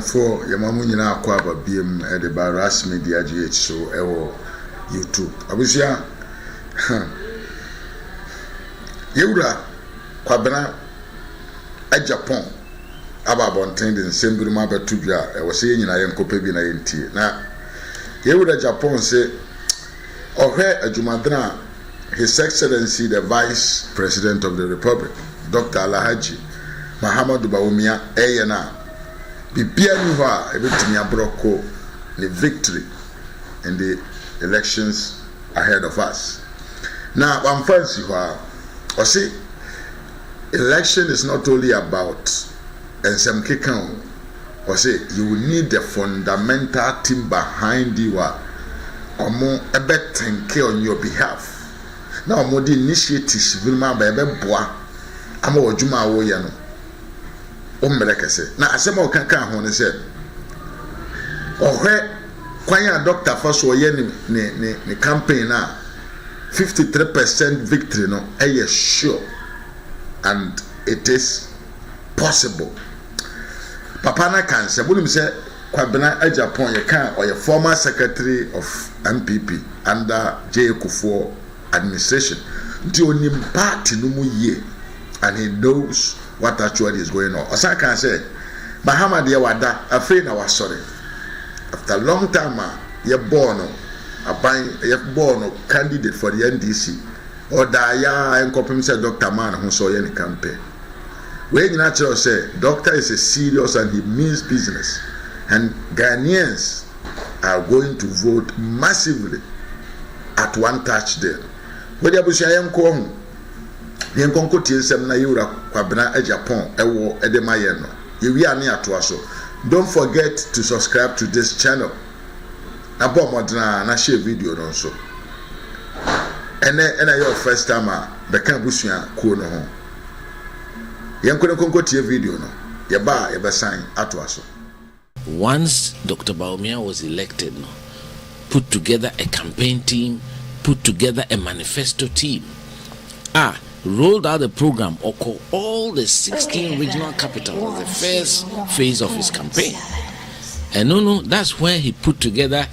For your mamu nyina akwa ba biem e de ba RAZ MEDIA GH so ewo YouTube. Abusia Yewura Kwabena Agyapong ababonten de nsemburu ma batudwa e wo se nyina ye nkopa bi na ye ntie. Na Yewura Agyapong se ohwe adwumadena His Excellency the Vice President of the Republic Dr. Alhaji Muhammadu Bawumia eyena Bibia ni ho a ebetumi abroko the victory in the elections ahead of us. Now, one fancy ho or see election is not only about and some kikan or say you will need the fundamental team behind you omo ebe think on your behalf. Now omo the initiatives will ma ba ebe boa ama odwuma wo ye no na asema okanka ho ne se ohwe kwanya doctor faso ye ni campaign na 53% victory no eye sure and it is possible. Papa na kan se bunim se Kwabena Agyapong ye kan or your former secretary of MPP under J. Kufuor administration nti onim party no mu ye and he knows what actually is going on. Osaka say, Bahama de wada afraid na wasori. After a long time, ye born candidate for the NDC. Or ya and copy say Dr. Man who saw any campaign. When you naturally say doctor is a serious and he means business, and Ghanaians are going to vote massively at one touch there. When you say yen konko tiensem na Yewura Kwabena Agyapong ewo edemaye no yewi ane atoa so. Don't forget to subscribe to this channel. Abo modena na share video no so ene your first time be kan busua ko no ho yen konko tie video no ye ba ye be sign atoa so. Once Dr. Bawumia was elected, put together a campaign team, put together a manifesto team, rolled out the program or all the 16 regional capitals of the first phase of his campaign. And that's where he put together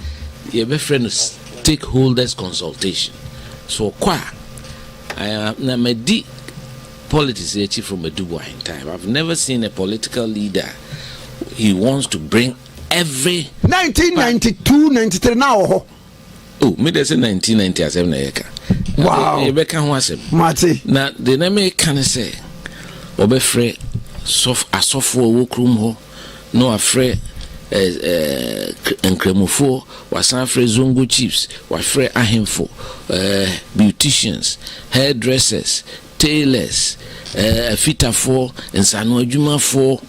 a friend stakeholders consultation. So I made politics from a Dubai in time. I've never seen a political leader. He wants to bring every 1992, 93 now. Oh, me say 1997 wow. Rebecca Wasem. Mati. Now the name can say Obefre asofo wokrum ho no afre enkremufo wasan afre zongo chiefs wafre ahemfo beauticians, hairdressers, tailors, fitafo nsano adwumafo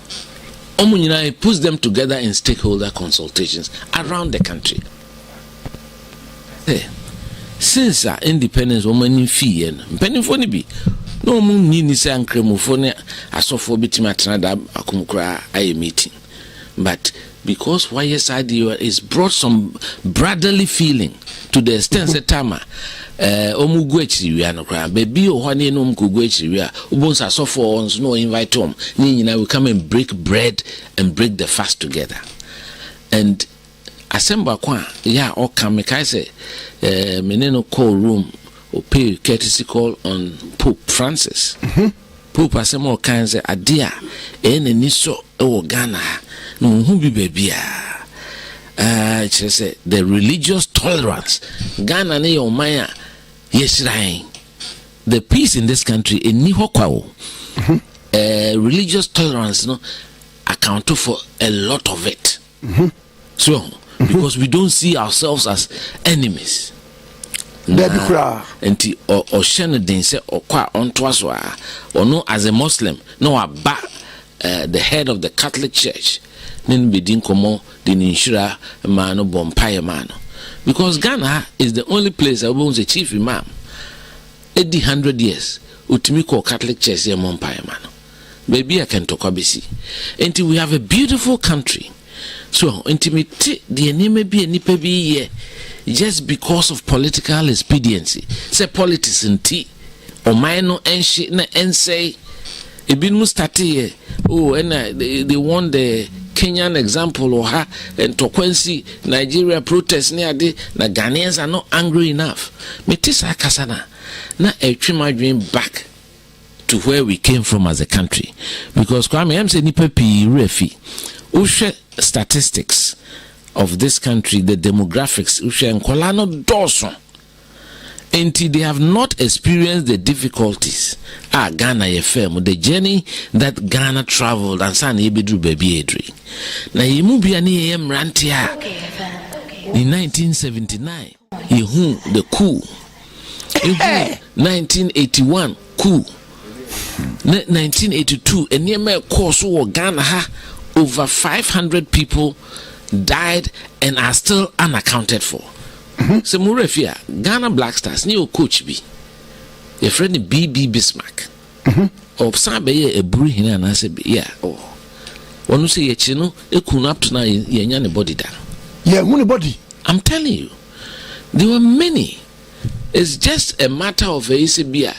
omunyina puts them together in stakeholder consultations around the country. Since our independence, woman fee and penny for be no moon need say and cremofone as so for bitima Canada akumkra I meeting. But because YSID is brought some brotherly feeling to the extent that Tama omugwechi we are no cry baby or one no mkugwechi we are ubons are so for ons no invite home nina will come and break bread and break the fast together. And Assemble kwa ya or come say meneno call room or pay courtesy call on Pope Francis. Pope asemo kan say adia niso o Ghana no hu bi bebia say the religious tolerance Ghana ne your maya yesrain the peace in this country eni hokwa religious tolerance no account for a lot of it. So because we don't see ourselves as enemies. And or Shannon say or qua on twaswa or no as a Muslim, no about the head of the Catholic Church, then be din komo din inshura mano bompire mano. Because Ghana is the only place that owns a chief imam. 100 years, Utimiko Catholic Church here bompire mano. Maybe I can talk abisi. Until we have a beautiful country. So intimate the enemy be any pebi just because of political expediency. Say politics in tea or minor and shit and say it been mustati oh and they want the Kenyan example or her and Kwasi Nigeria protests near the na Ghanaians are not angry enough. Metisa kasana na my dream back to where we came from as a country, because Kwame am say nipa pi refi ushe statistics of this country, the demographics ushe nkola no doso until they have not experienced the difficulties Ghana FM, the journey that Ghana traveled and san ebedru baby edri na yemu bia ne yem rantia in 1979 yehu the coup, 1981 coup, 1982 and yema course wo Ghana ha over 500 people died and are still unaccounted for. So Murefia, Ghana Black Stars, new coach be your friend BB Bismarck. Or some be a brew here and I said, yeah, oh, one who say a chino, a coon up to now, yan body down. Yeah, money body. I'm telling you, there were many. It's just a matter of a beer.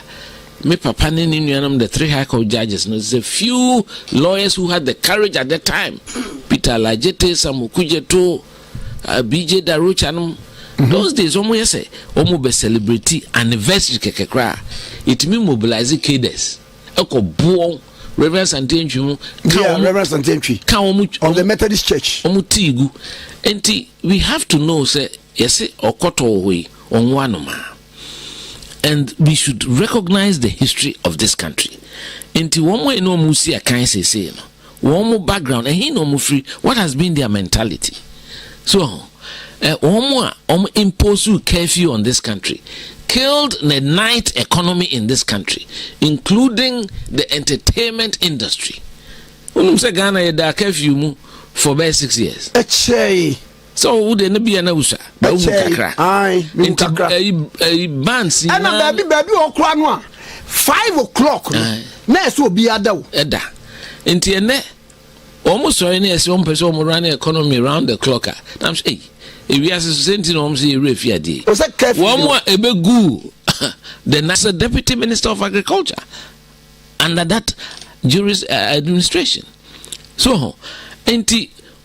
Me papa in the 3 High Court judges. There's a few lawyers who had the courage at that time. Peter Lajete, Samukujeto, BJ Daruchanum. Those days, almost say, almost celebrity anniversary kekekra. It mean mobilize cadres. Eko buon Reverend Santenchu. Yeah, Reverend Santenchu. On the Methodist Church. Omutigu. Enti we have to know say yes okoto we onwanoma. And we should recognize the history of this country. Enti one way no musi akan say no. One more background and he no mu free. What has been their mentality? So impose curfew on this country, killed the night economy in this country, including the entertainment industry. Say Ghana had curfew for about 6 years. So would there be an usa? Aye, bands. And baby or cranwa 5 o'clock. Next will be a dough. Eda. Intiene almost one person running economy around the clock. I'm saying. If we are sending home, see refugee. One more Ebegu, the NASA Deputy Minister of Agriculture, under that administration. So,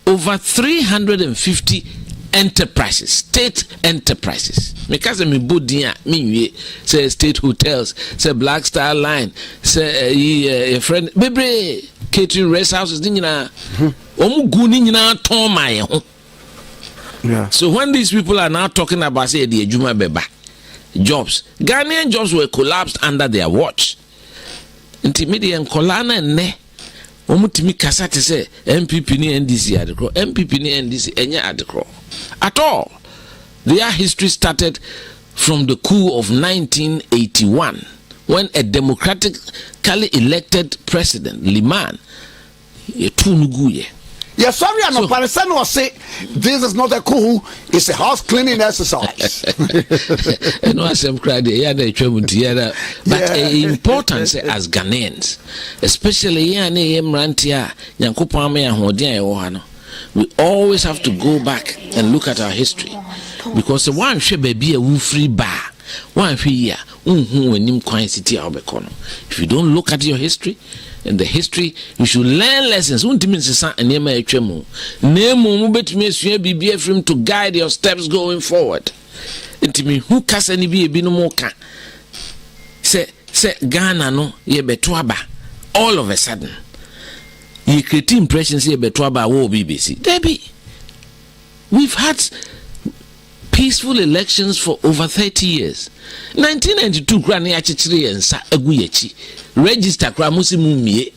over 350 enterprises, state enterprises. Because me budia me say state hotels, say Black Star Line, say a friend, baby catering rest houses. Nina, guni nina ton my. Yeah. So when these people are now talking about say the Ejuma Beba jobs, Ghanaian jobs were collapsed under their watch. Intermediate Kolana ne omutimi kasate say MPP ni NDC adekro, MPP ni NDC enya adekro. At all. Their history started from the coup of 1981 when a democratically elected president, Liman, Tunuguye. Yes, sorry, I'm a person will say this is not a coup, it's a house cleaning exercise. I know some cried but important as Ghanaians, especially we always have to go back and look at our history, because the one should be a free bar. One here, if you don't look at your history, in the history, you should learn lessons. To guide your steps going forward. Who can any be no more can say Ghana no ye betwaba all of a sudden. You create impressions ye betwaba wo BBC. Debbie, we've had peaceful elections for over 30 years. 1992 krani achichiri ensa aguyechi. Register kramusi mumie.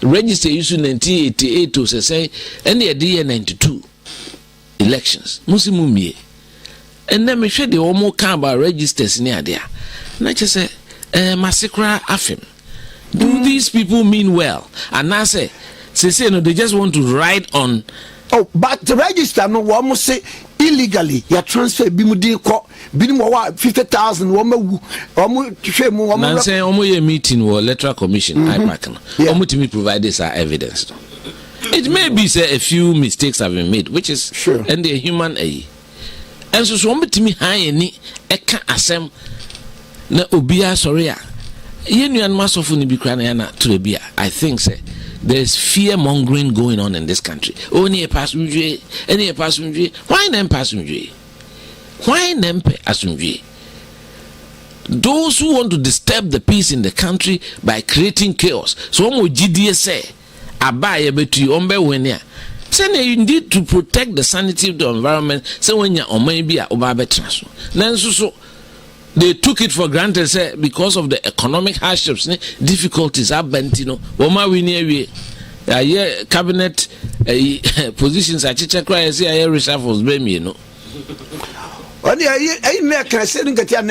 Register issue 1988 to say any year 92 elections. Musi mumie. And then me share the omo kan about registers near there. And I just say massacre afim. Do these people mean well? And I say no, they just want to ride on. Oh, but the register no one say illegally you transfer bimudi ko binim 50,000 woman and say omo meeting or electoral commission IPAC omo to me provide this evidence. It may be say a few mistakes have been made, which is sure, and the human and so omo to me high any eka asem na obia sorry a yenu an masofu ni bi kra na to bia. I think say there's fear mongering going on in this country. Only a passenger, any a passenger. Why nem passenger? Why nem passenger? Those who want to disturb the peace in the country by creating chaos. So mo GDS say, abaye betu ombe wenya. Say you need to protect the sanity of the environment. Say when you omaybe a oba betraso. Then so they took it for granted, say because of the economic hardships, difficulties are bent, Woma we near we cabinet positions at Chicha cry say I reshuffles blame I can say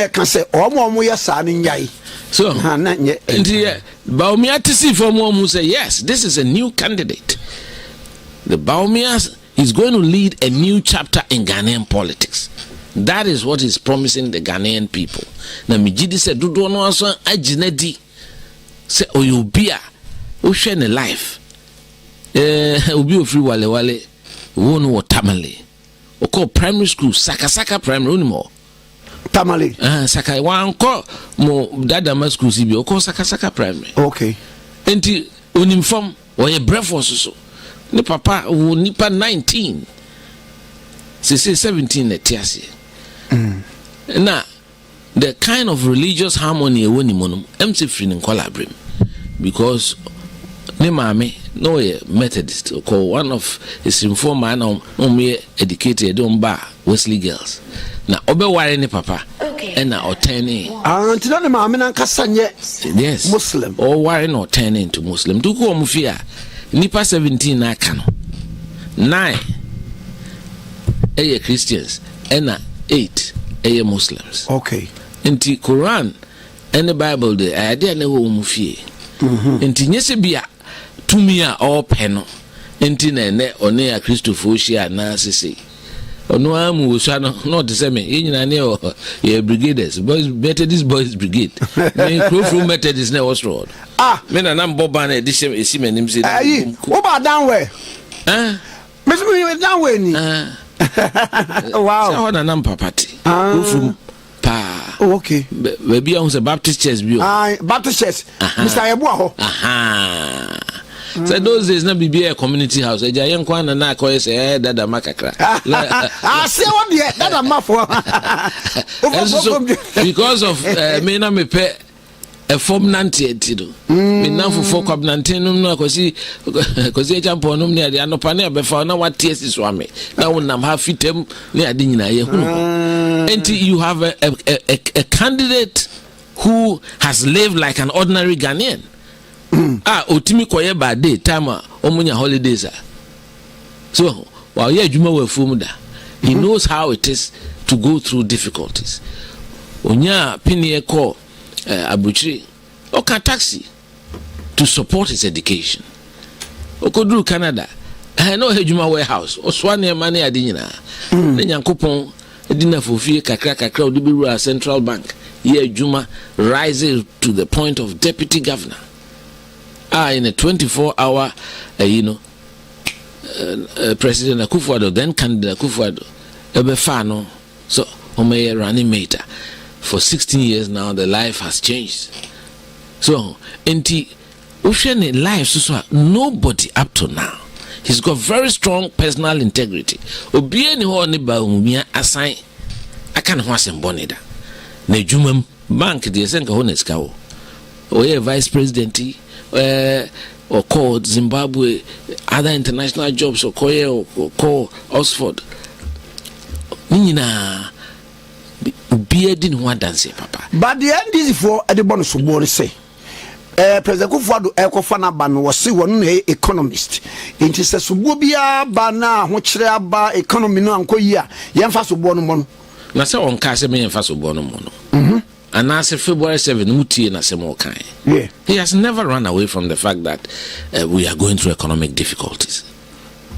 can say Omo signing yai. So Bawumia to see from one who say yes, this is a new candidate. The Bawumia is going to lead a new chapter in Ghanaian politics. That is what is promising the Ghanaian people. Na Mijidi said, "Do no aso ajinedi say oyobia o hwe ne life obi ofri wale wale wonu wo tamale o call primary school saka primary onimo tamale saka wan ko mo dadama school sibi o call saka primary." Okay. Enti onimfom o ye breakfast so ne papa wo nipa 19 say 17 etiase. Now, the kind of religious harmony MC free in collaborate because ne mame no Methodist or one of his informer no me educated don't bar Wesley girls. Now obe ware ne papa and now turning until the mame na kasanye yes Muslim or ware no turn into Muslim to ko mfia nipa 17 na aka no 9 Christians and 8 Muslims. Okay. Inti Quran and the Bible the idea na wo mufie. Inti nyese bia tumia or peno. Inti ne one ya Christopher shia na sese. Ono amu wo not the same. Nyina ne o ye brigaders. Boys Methodist boys brigade. Me from Methodist na was road. Me na nam boba na edise esi manim se. Wo ba down where? Me down where ni. Wow. So na nam papati. From pa. Oh, okay. Maybe on the Baptist church bio. Baptist church. Mr. Yabuaho. So those days na be a community house. Eja yen kwa na ko say dada makakra. Say what the dada mafo. Because of me na me pe a form nanti etido. Me na for Kwabena num na kosi champion num ne ade anopa na be fa na what tears is wame. Na wonam ha fitem ne ade nyina ye hunu. Until you have a candidate who has lived like an ordinary Ghanaian. Otimi koye ba day time omunya holidays. So while ye adwuma wa fum da, he knows how it is to go through difficulties. Onya pini ko abuchiri oka taxi to support his education. Okoduru Canada no adwuma warehouse oswane mane ade nyina. Ne nyankopon edina fofie kakra odibiru Central Bank ye adwuma rises to the point of deputy governor. In a 24-hour, President Akufo-Addo, then candidate Akufo-Addo, Ebefano, so Omeye running mate. For 16 years now, the life has changed. So, enti Ushene life, so nobody up to now. He's got very strong personal integrity. Obieni ho ni Bawumia assign. I can't was embonida. Ne jumam bank the senka honeska wo. Oye vice president or called Zimbabwe, other international jobs or call Oxford. Nina be didn't want dance, papa. But the end is for the bonus for bonus say. President Akufo-Addo ekofana ban was say one economist. It is a sububia bana which ba economy no anko ya yemfa so bono mono. Na say on ka say me yemfa so bono mono. And as February 7, yeah. He has never run away from the fact that we are going through economic difficulties.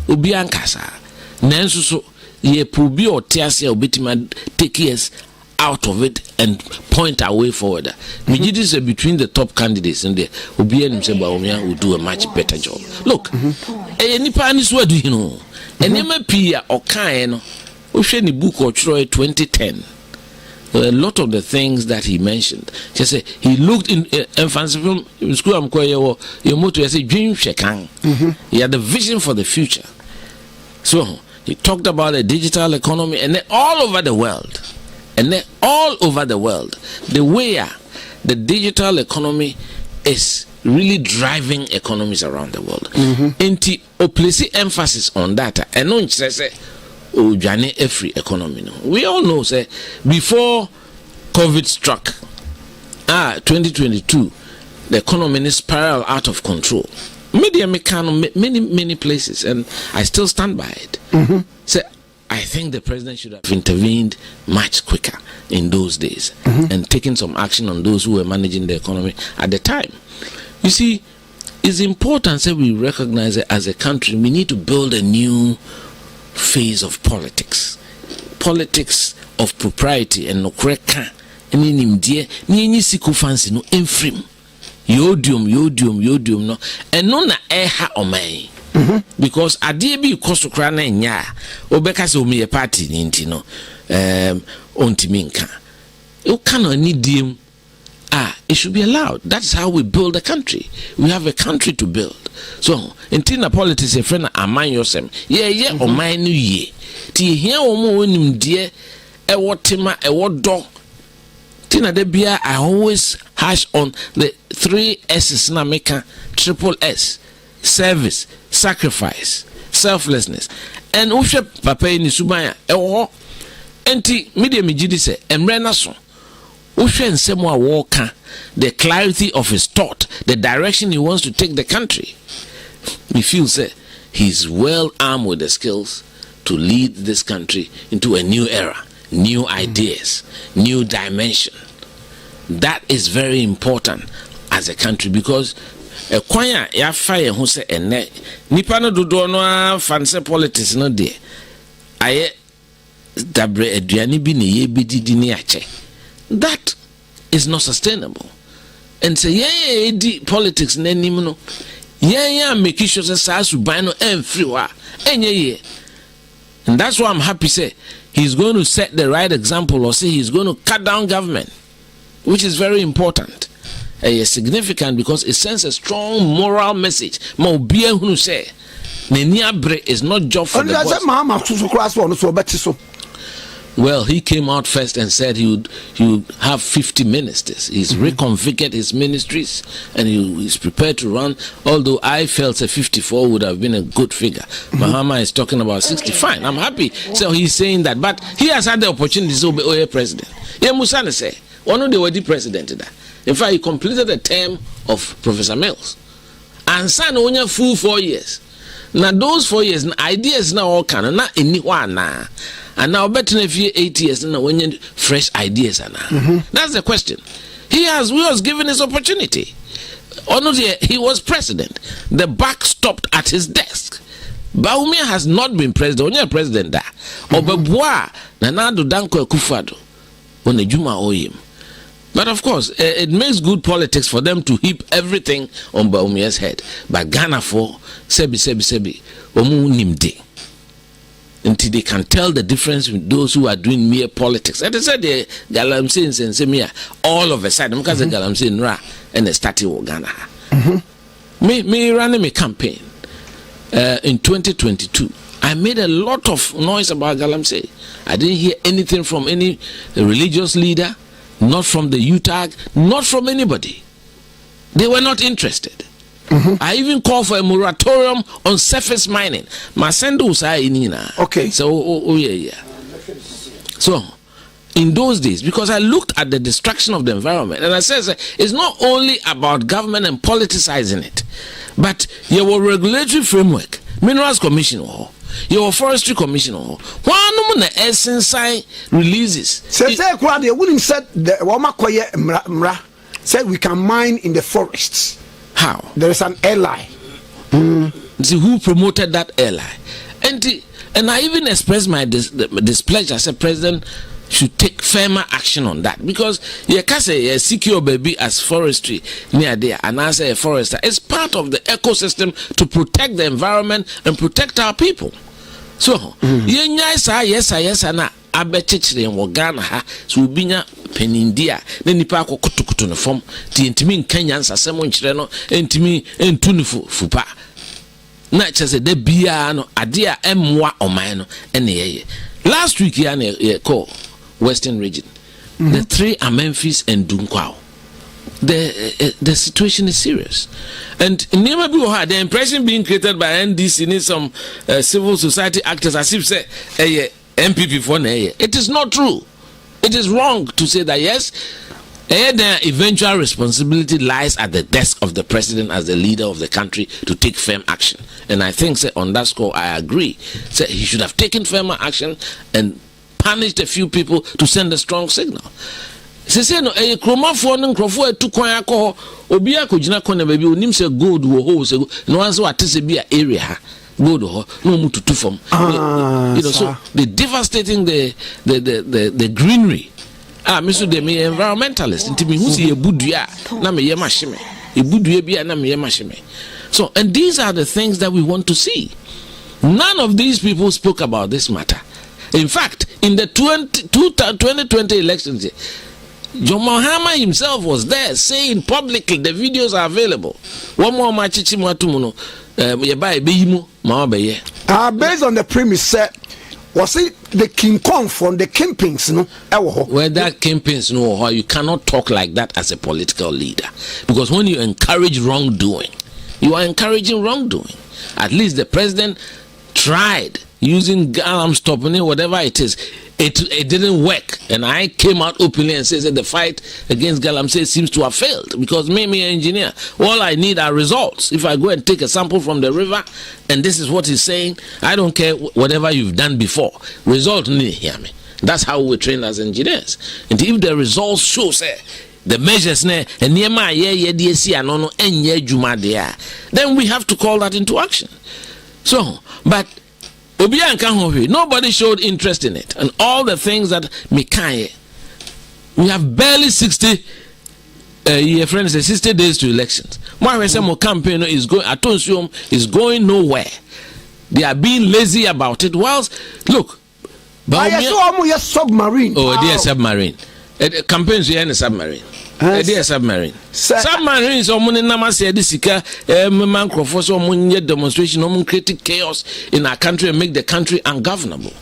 Ubiankasa, Nansu so ye pubi or tiasia obitima take years out of it and point our way forward. Mijidis between the top candidates and the Ubian Bawumia will do a much better job. Look, any panis what do you know? And MPia or Kaino, Ocean book or Troy 2010. a lot of the things that he mentioned. Just say he looked in emphasis from school. I'm quite your motto. I say dream shekan. He had the vision for the future. So he talked about a digital economy, and then all over the world, the way the digital economy is really driving economies around the world. And he places emphasis on that. And no say a free economy. No. We all know, say, before COVID struck, 2022, the economy is spiral out of control. Media many places, and I still stand by it. So I think the president should have intervened much quicker in those days and taken some action on those who were managing the economy at the time. You see, it's important that we recognize that as a country, we need to build a new phase of politics of propriety and no kreka any nimdie ni siku fancy no enfrim yodium no and no na eha omai because ade bi koso kra na nya obeka se omiye party ni nti no ontimi nka you cannot need them. It should be allowed. That's how we build a country. We have a country to build. So, in Tina politics, a friend, I mind yourself. Yeah, or mine new year. Ti here or more dear, a what timber, a what dog. Tina de Bia, I always hash on the 3 S's na meka, triple S. Service, sacrifice, selflessness. And Usha Papa in Subaya, enti media mijidi se, emrenason. Semwa Walker, the clarity of his thought, the direction he wants to take the country. We feel say he's well armed with the skills to lead this country into a new era, new ideas, new dimension. That is very important as a country because a kwanya ya fire who say ene nipa no dodo no fancy politics no de aye dabre aduani bi ne ye bididi ne ache. That is not sustainable. And say, yeah, politics, no. Yeah, make sure that Sasu Bino and free. And that's why I'm happy say he's going to set the right example or say he's going to cut down government, which is very important. Significant because it sends a strong moral message. Mobia who say, Neniabre is not job for the boss. Well, he came out first and said he would have 50 ministers. He's reconfigured his ministries and he's prepared to run. Although I felt that 54 would have been a good figure. Mahama is talking about 60. Fine, I'm happy. So he's saying that. But he has had the opportunity to be a president. Yeah, Musane say, one of the already president. In fact, he completed the term of Professor Mills. And son only full 4 years. Now those 4 years, ideas now all can not anyone now. And now better if you 8 years now when you fresh ideas now. That's the question. We was given his opportunity. He was president. The buck stopped at his desk. Bawumia has not been president. Only a president da. Obebua nanado DOWN.KWABENA on the Juma oyim. But of course, it makes good politics for them to heap everything on Bawumia's head. But Ghana for sebi omu nimde. Until they can tell the difference with those who are doing mere politics. And they said the Galamsey and Semia all of a sudden because the Galamsey in Ra and they started with Ghana. Me running a campaign in 2022. I made a lot of noise about Galamsey. I didn't hear anything from any religious leader, not from the UTAG, not from anybody. They were not interested. I even called for a moratorium on surface mining. Masendo usai nina. Okay. So yeah. So in those days, because I looked at the destruction of the environment, and I said it's not only about government and politicizing it, but your regulatory framework, Minerals Commission, your Forestry Commission, one of the essence releases. Said the Wama said we can mine in the forests. How? There is an ally. See who promoted that ally. And I even expressed my displeasure. I said President should take firmer action on that. Because you can say secure baby as forestry near there and as a forester. It's part of the ecosystem to protect the environment and protect our people. So yenya sa yes na abechechire wo Ghana ha so obinya penindia na nipa akokotokoto no fom ti ntimi nkanya nsasem nkyere no ntimi entu ne fupa na chese de bia no ade a emwa oman no ene ye last week ya na call Western region the three are Memphis and DOWN.KWABENA. The situation is serious, and never be had the impression being created by NDC in some civil society actors as if say MPP for it is not true. It is wrong to say that yes, the eventual responsibility lies at the desk of the president as the leader of the country to take firm action, and I think say, on that score I agree. Say he should have taken firmer action and punished a few people to send a strong signal. Se no kromafo no nkrofo atu kwan akọ obi akogina kọ baby onim se gold wo ho se no anso atese bi a area ha gold ho no mu tutu fam you know so they devastating the greenery me so de me environmentalist ntimi hu se ebudua na me ye mahime ebudua bi na me ye mahime. So and these are the things that we want to see. None of these people spoke about this matter. In fact, in the 2020 elections, John Mahama himself was there saying publicly, the videos are available. One more machichi mwatumuno based on the premise was it the King Kong from the Kingpins no? Well, that Kingpins no, you cannot talk like that as a political leader, because when you encourage wrongdoing, you are encouraging wrongdoing. At least the president tried using Galam stopping whatever it is. It didn't work, and I came out openly and said that the fight against Galamsey seems to have failed, because me engineer, all I need are results. If I go and take a sample from the river and this is what he's saying, I don't care whatever you've done before, result need hear me. That's how we train as engineers. And if the results show say the measures then we have to call that into action. So but nobody showed interest in it, and all the things that we have barely 60 60 days to elections. My campaign is going nowhere. They are being lazy about it. Whilst look, Bawumia submarine. Oh, dear submarine. Campaigns here in a submarine. Dear submarine. Submarines or money namase disika microphone so money demonstration creating chaos in our country and make the country ungovernable.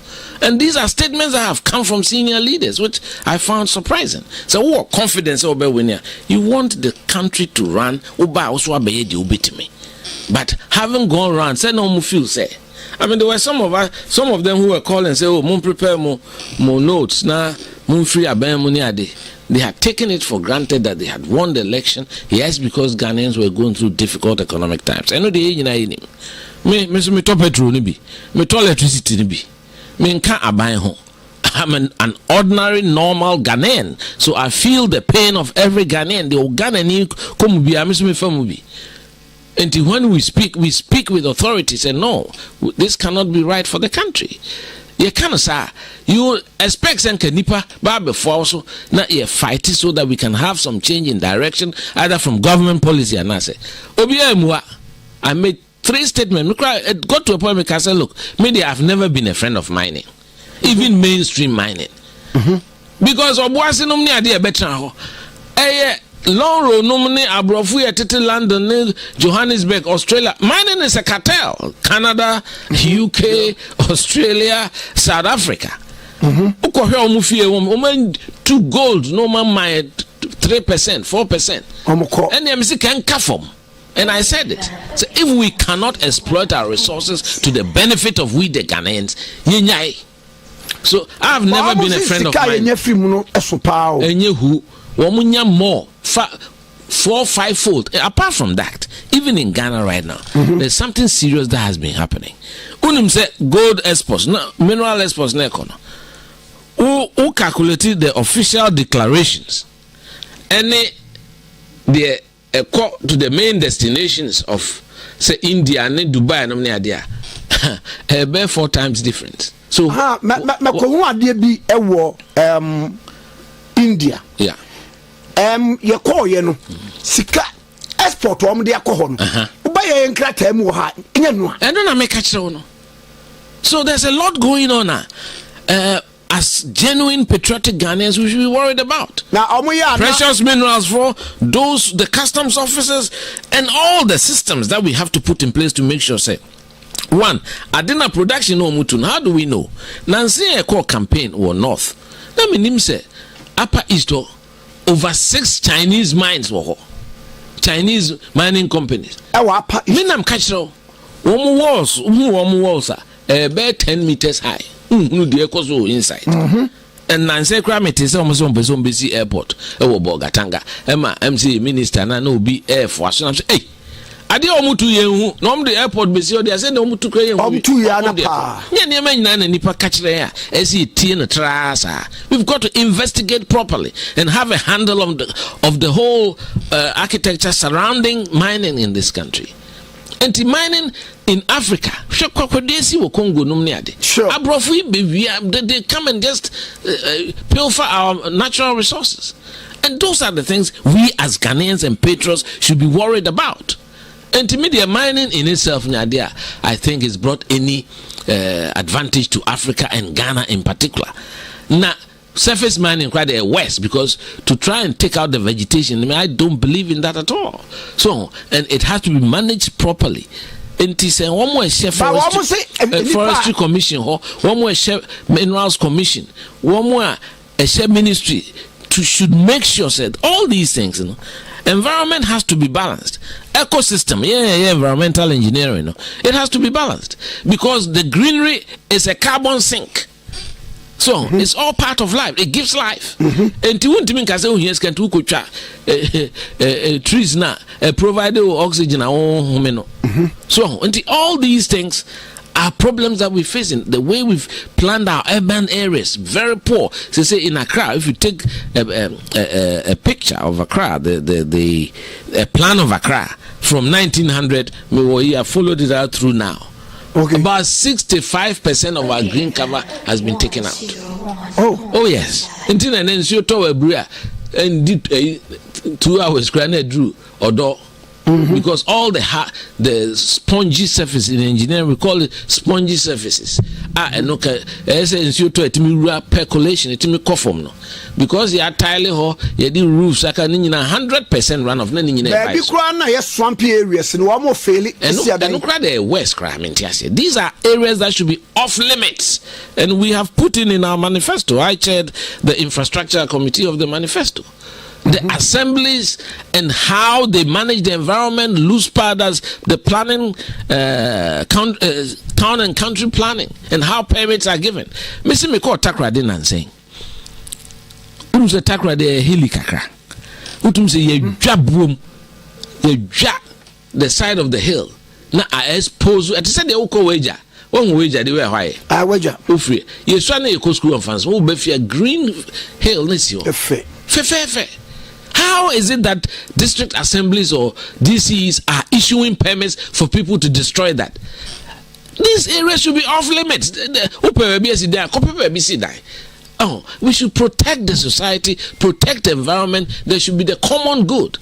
And these are statements that have come from senior leaders, which I found surprising. So what confidence over Bawumia? You want the country to run but having gone around, say no feel say. I mean, there were some of them who were calling and say, "Oh, mon prepare more notes now, mon free money." They had taken it for granted that they had won the election. Yes, because Ghanaians were going through difficult economic times. I know the age me top petrol me to electricity me can't abuy home. I'm an ordinary, normal Ghanaian, so I feel the pain of every Ghanaian. The Ghanaian come be and when we speak with authorities and no, this cannot be right for the country. You cannot say you expect some nipa before so now you fight so that we can have some change in direction either from government policy and I say I made 3 statements. It got to a point where I said, look, media have never been a friend of mining, even mainstream mining, because Obuasi no idea better. Long road nomine abrofu yetete London, Johannesburg, Australia. Mining is a cartel. Canada, UK, Australia, South Africa. Ukohwe omufie omen 2 gold no man mine 3%, 4%. And MC can kafom. And I said it. So if we cannot exploit our resources to the benefit of we the Ghanaians, yenyai. So I've never been a friend of mine. And who womunya more 4-5-fold. Apart from that, even in Ghana right now, there's something serious that has been happening. Unim say gold exports, no, mineral exports, no econo. Who calculated the official declarations? Any the to the main destinations of say India and Dubai and idea, about 4 times different. So India. Yeah. You call you sika export to de alcohol. Buy a crate mu ha. I don't make catch no. So there's a lot going on now. As genuine patriotic Ghanaians, we should be worried about. Now, precious minerals for those, the customs officers, and all the systems that we have to put in place to make sure, say, one, adena production no mutun. How do we know? Nancy a call campaign or north. Let me name say, upper east over 6 Chinese mines were Chinese mining companies. Minam catchro. One walls are about 10 meters high. The echoes inside. And Nancy Kramit is almost on Bezombi Airport. Bogatanga. Emma MC Minister no be Air Force. And I'm saying, hey, I did almost 2 years. No, the airport beside I said, almost 2 years. 2 years. Yeah, man, Nipa catch there. As he teen trasa. We've got to investigate properly and have a handle of the whole architecture surrounding mining in this country. Anti-mining in Africa, sure. They come and just pilfer our natural resources, and those are the things we as Ghanaians and patriots should be worried about. Anti-media mining in itself, Nadia, I think, has brought any advantage to Africa and Ghana in particular. Now, surface mining quite a west, because to try and take out the vegetation, I mean, I don't believe in that at all. So, and it has to be managed properly. And say one more chef forestry commission, one more chef minerals commission, one more a chef ministry should make sure that all these things, you know, environment has to be balanced. Ecosystem, environmental engineering, it has to be balanced, because the greenery is a carbon sink. So it's all part of life. It gives life. And to want to mean because yes, can to trees now provide oxygen. So all these things are problems that we're facing. The way we've planned our urban areas, very poor. So say in Accra, if you take a picture of Accra, the plan of Accra from 1900, we have followed it out through now. Okay. About 65% of our green cover has been taken out. Oh yes. Until and then you told a and did 2 hours granite drew or door. Because all the spongy surface in engineering, we call it spongy surfaces. And okay, as you to it me percolation, it me conform no. Because you are tile ho, you do roofs, I can 100% run off. Baby, na yes swampy areas and one more failing. And the west crime. These are areas that should be off limits, and we have put in our manifesto. I chaired the infrastructure committee of the manifesto. The assemblies and how they manage the environment, loose powders, the planning, town and country planning, and how permits are given. Mr. Miko Takra didn't say. Utum se Takra de hili kakra. Utum se ye jabum, ye jab the side of the hill. Na I expose. At said the uko wager. One wager they were high. I wager. Ufri. Ye swan ye ko school of fans. Who be a green hill nisio. Fe. How is it that district assemblies or DCs are issuing permits for people to destroy that? These areas should be off limits. Oh, we should protect the society, protect the environment. There should be the common good.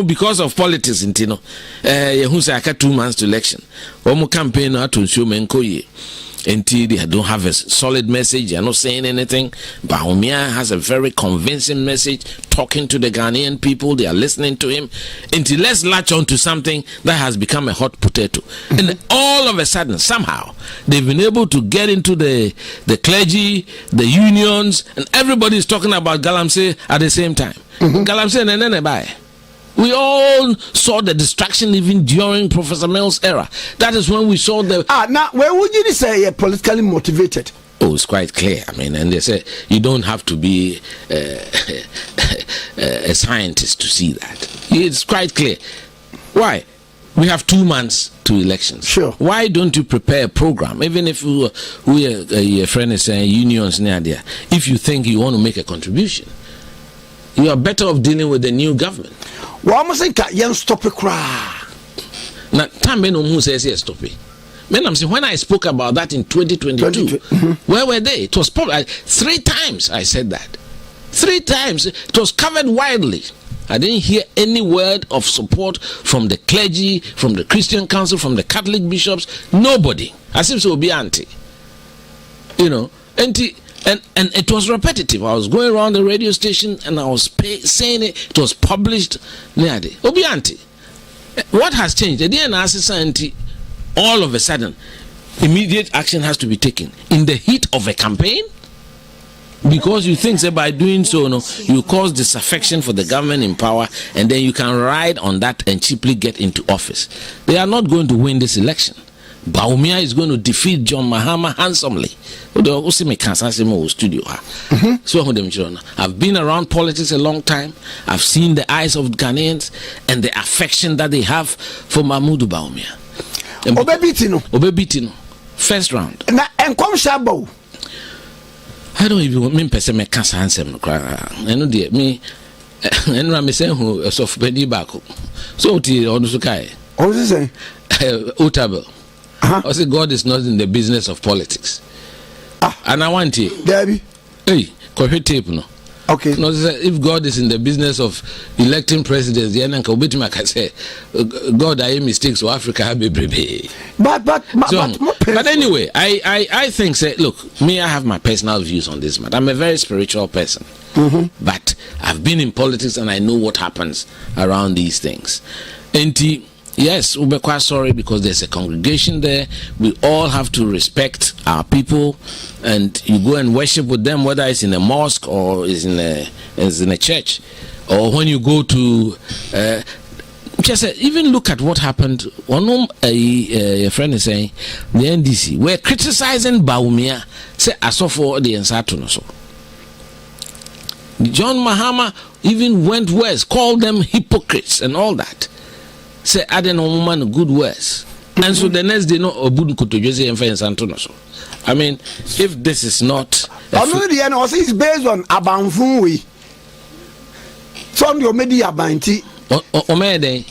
Because of politics, who say I got 2 months to election. One campaign to show menkoye. Until they don't have a solid message, they are not saying anything. Bawumia has a very convincing message, talking to the Ghanaian people. They are listening to him. Until let's latch on to something that has become a hot potato. And all of a sudden, somehow, they've been able to get into the clergy, the unions, and everybody is talking about Galamsey at the same time. Galamsey and Nenebe. We all saw the distraction even during Professor Mel's era. That is when we saw the... now, where would you say you're politically motivated? Oh, it's quite clear. I mean, and they say you don't have to be a scientist to see that. It's quite clear. Why? We have 2 months to elections. Sure. Why don't you prepare a program? Even if your friend is saying unions near there, if you think you want to make a contribution, you are better off dealing with the new government. What say you stop it cry? Now, time who says yes, stop it. I'm saying when I spoke about that in 2022, where were they? It was probably 3 times I said that. 3 times. It was covered widely. I didn't hear any word of support from the clergy, from the Christian council, from the Catholic bishops. Nobody. As if so be anti. You know, and it was repetitive. I was going around the radio station and I was saying it. It was published. Obi anti. What has changed? All of a sudden, immediate action has to be taken in the heat of a campaign, because you think that by doing so, you cause disaffection for the government in power, and then you can ride on that and cheaply get into office. They are not going to win this election. Bawumia is going to defeat John Mahama handsomely. So I've been around politics a long time. I've seen the eyes of Ghanaians and the affection that they have for Mahmoud Bawumia. Obebitino. First round. Na enkom shabo. I don't even mean person me cancer answer no cry. Eno de me enra me say who soft bedi back. So ti onu so kai. What is say? Otable. I say God is not in the business of politics. And I want it. Debbie. Hey, correct tape no. Okay. No, if God is in the business of electing presidents, then I can say, God, I made mistakes. So Africa, baby. But anyway, I think, say, look, me, I have my personal views on this matter. I'm a very spiritual person, but I've been in politics and I know what happens around these things. And yes, we'll be quite sorry because there's a congregation there. We all have to respect our people, and you go and worship with them, whether it's in a mosque or it's in a church, or when you go to just even look at what happened. One a friend is saying the NDC were criticizing Bawumia. Say I saw for the Ensatu so. John Mahama even went worse, called them hypocrites and all that. Say I don't know woman good words. And so the next day no obun kutojose and fence Antonio. I mean, if this is not it's based on Abanfunwi. So your media banti Omede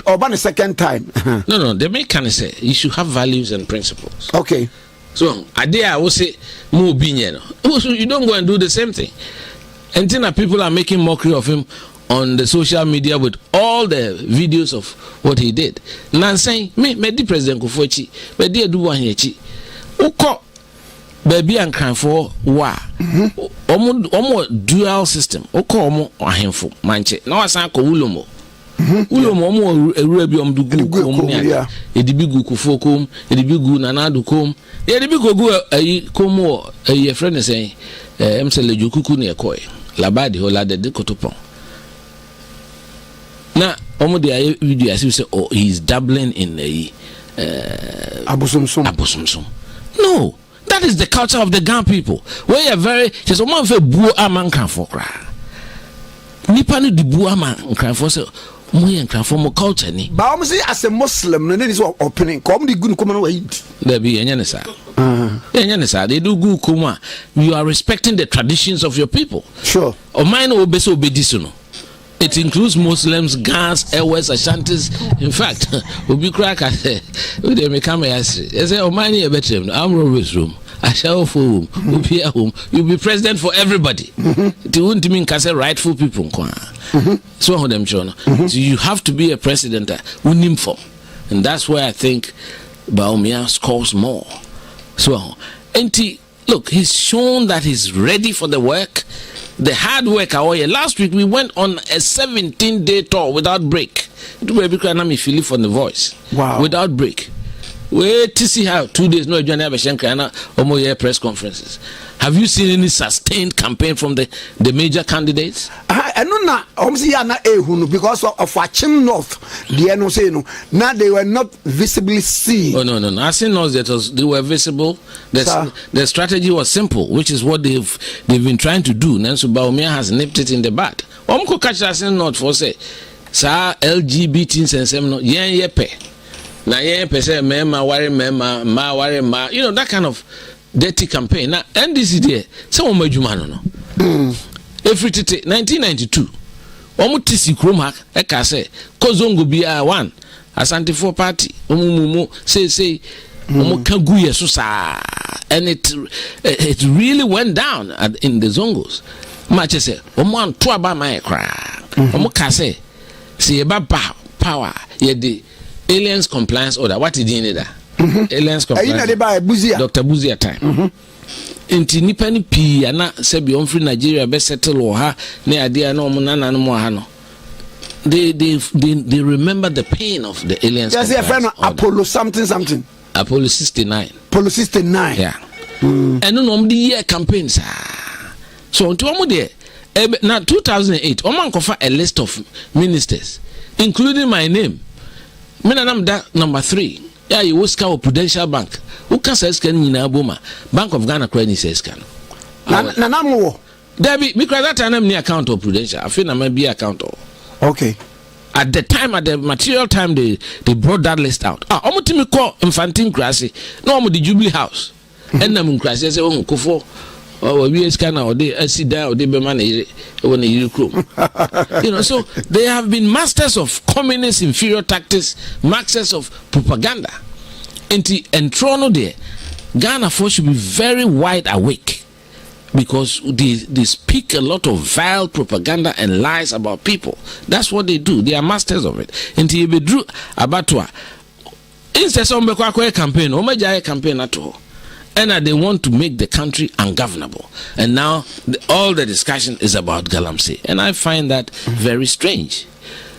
or the second time. No, they make kind of say you should have values and principles. Okay. So I will say more opinion. Also, you don't go and do the same thing. And then people are making mockery of him on the social media with all the videos of what he did. Now saying me the President Kufuchi, me dey do one here. Uko baby and cry for wa. Omo dual system. Uko omo ahemfo manche. Na wasan ko ulomo. Ulomo omo ewura bi omdugu kom ya. Edibigu kufokom, edibigu nanadu kom. Edibigu go ayi kom ayi friend saying emsele jukuku ne ekoy. Labadi hola de kotopon. Now, the video as you say, oh, he's dabbling in a abosomsom. No, that is the culture of the Ghana people. Where you're very just one for bua aman can for cry. Nipani di bua man can for so muy and can for more culture ni. But I'm saying as a Muslim, no is opening. Come the good come on wait. There be any they do good kuma. You are respecting the traditions of your people. Sure. Or mine obeso obedisuno. It includes Muslims, Gans, Ewes, Ashantis. In fact, Obi Crack, I say, they may come here. They say, oh, mine a bedroom, I'm Robert's room, I shall for whom, home. You'll be president for everybody. It won't mean because rightful people. So them, John. So you have to be a president who name for. And that's where I think Bawumia scores more. So, look, he's shown that he's ready for the work. The hard work. Last week we went on a 17-day tour without break. Me feel from the voice. Wow. Without break. Wait to see how 2 days no journey press conferences. Have you seen any sustained campaign from the major candidates? I know na because of Wachim North. Now they were not visibly seen. Oh no. I seen North they were visible. The strategy was simple, which is what they've been trying to do. Nancy Bawumia has nipped it in the bud. Catch us in North for say, sa LGBT and some no yepe. Na yepe say mema worry mema ma worry ma. You know that kind of dirty campaign. Now NDC there, some majumano no. Every 1992, tisi kroma eka say kozongo bia one Asante for party say kagu yeso sa, and it really went down in the Zongos. Much as say, Oman to about my cry. Omoka say, see about power, yet the aliens compliance order. What did you need that? Aliens compliance. Dr. Buzia time. Inti nipa ni pi ana se bi on free Nigeria be settle wo ha na ade na omo nana no mo ha no. They remember the pain of the aliens. Yes, a friend Apollo something. Apollo 69. Apollo 69. Yeah. And no the year campaigns. So unto omo there now 2008 oman kofa a list of ministers including my name. Me na nam da number 3. Yeah, you was ka Prudential Bank. Who can say scan nyina boma? Bank of Ghana credit says scan. Na namwo. Debbie, because that time near account of Prudential. I feel na maybe account of. Okay. At the time, at the material time, they brought that list out. Almost me call Infantine Kwasi. No, I'm the Jubilee House. And I'm Kwasi. I say, oh, Kofo. Oh, we scan or they sit down or they be managed when they you know, so they have been masters of communist inferior tactics, masters of propaganda. And Toronto there, Ghana folks should be very wide awake because they speak a lot of vile propaganda and lies about people. That's what they do. They are masters of it. And you be drew abatwa. Instead some campaign, Omaja campaign at all. And they want to make the country ungovernable. And now all the discussion is about Galamsey. And I find that very strange.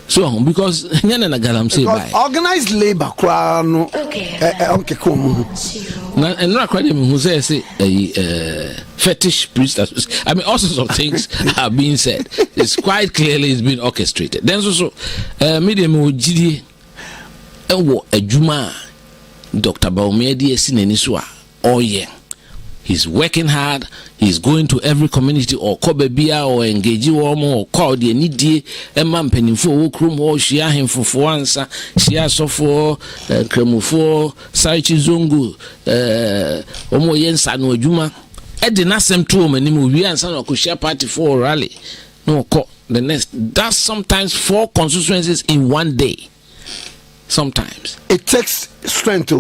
So, because organized labor, and not quite who says fetish priest. I mean, all sorts of things are being said. It's quite clearly it's been orchestrated. Then also, medium GD, a Juma, Dr. Bawumia DSC oh yeah, he's working hard. He's going to every community or Kobebia or engage or call the Nidi and Mampeni for Krum or Shia him for Fuansa, Shia Sofo, Kremufo, Saichi Zungu, Omo Yensa no Juma. Edina sem to many movie and son of Kushia party for rally. No call the next. That's sometimes 4 constituencies in one day. Sometimes it takes strength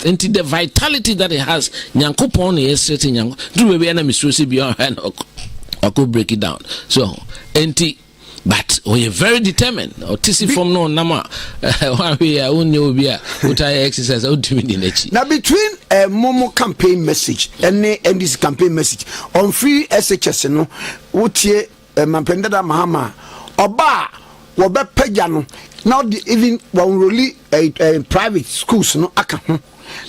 into the vitality that it has. Nyankopon is certain young do we enemy so beyond and I could break it down. So but we are very determined or tisi from no nama we are only what I exercise out to me. Now between a Momo campaign message and this campaign message on free SHS no what ye Mampendada Mahama Oba Wobe Pejano. Now even when we really private schools no aka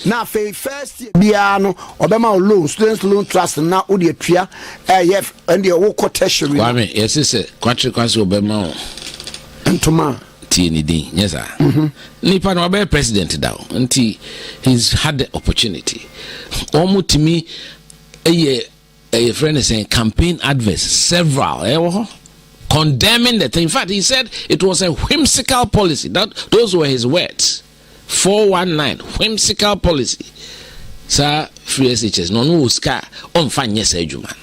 now first year biano obema loan students loan trust now odi atua and the wo tertiary Kwame yes say kwatri kwasi obema ntoma tini din yes sir nipa no be president down until he's had the opportunity omutimi a friend is saying campaign adverts several condemning the thing. In fact, he said it was a whimsical policy. Those were his words. 419, whimsical policy. Sir, free SHS, no ska on fanyes ejuman.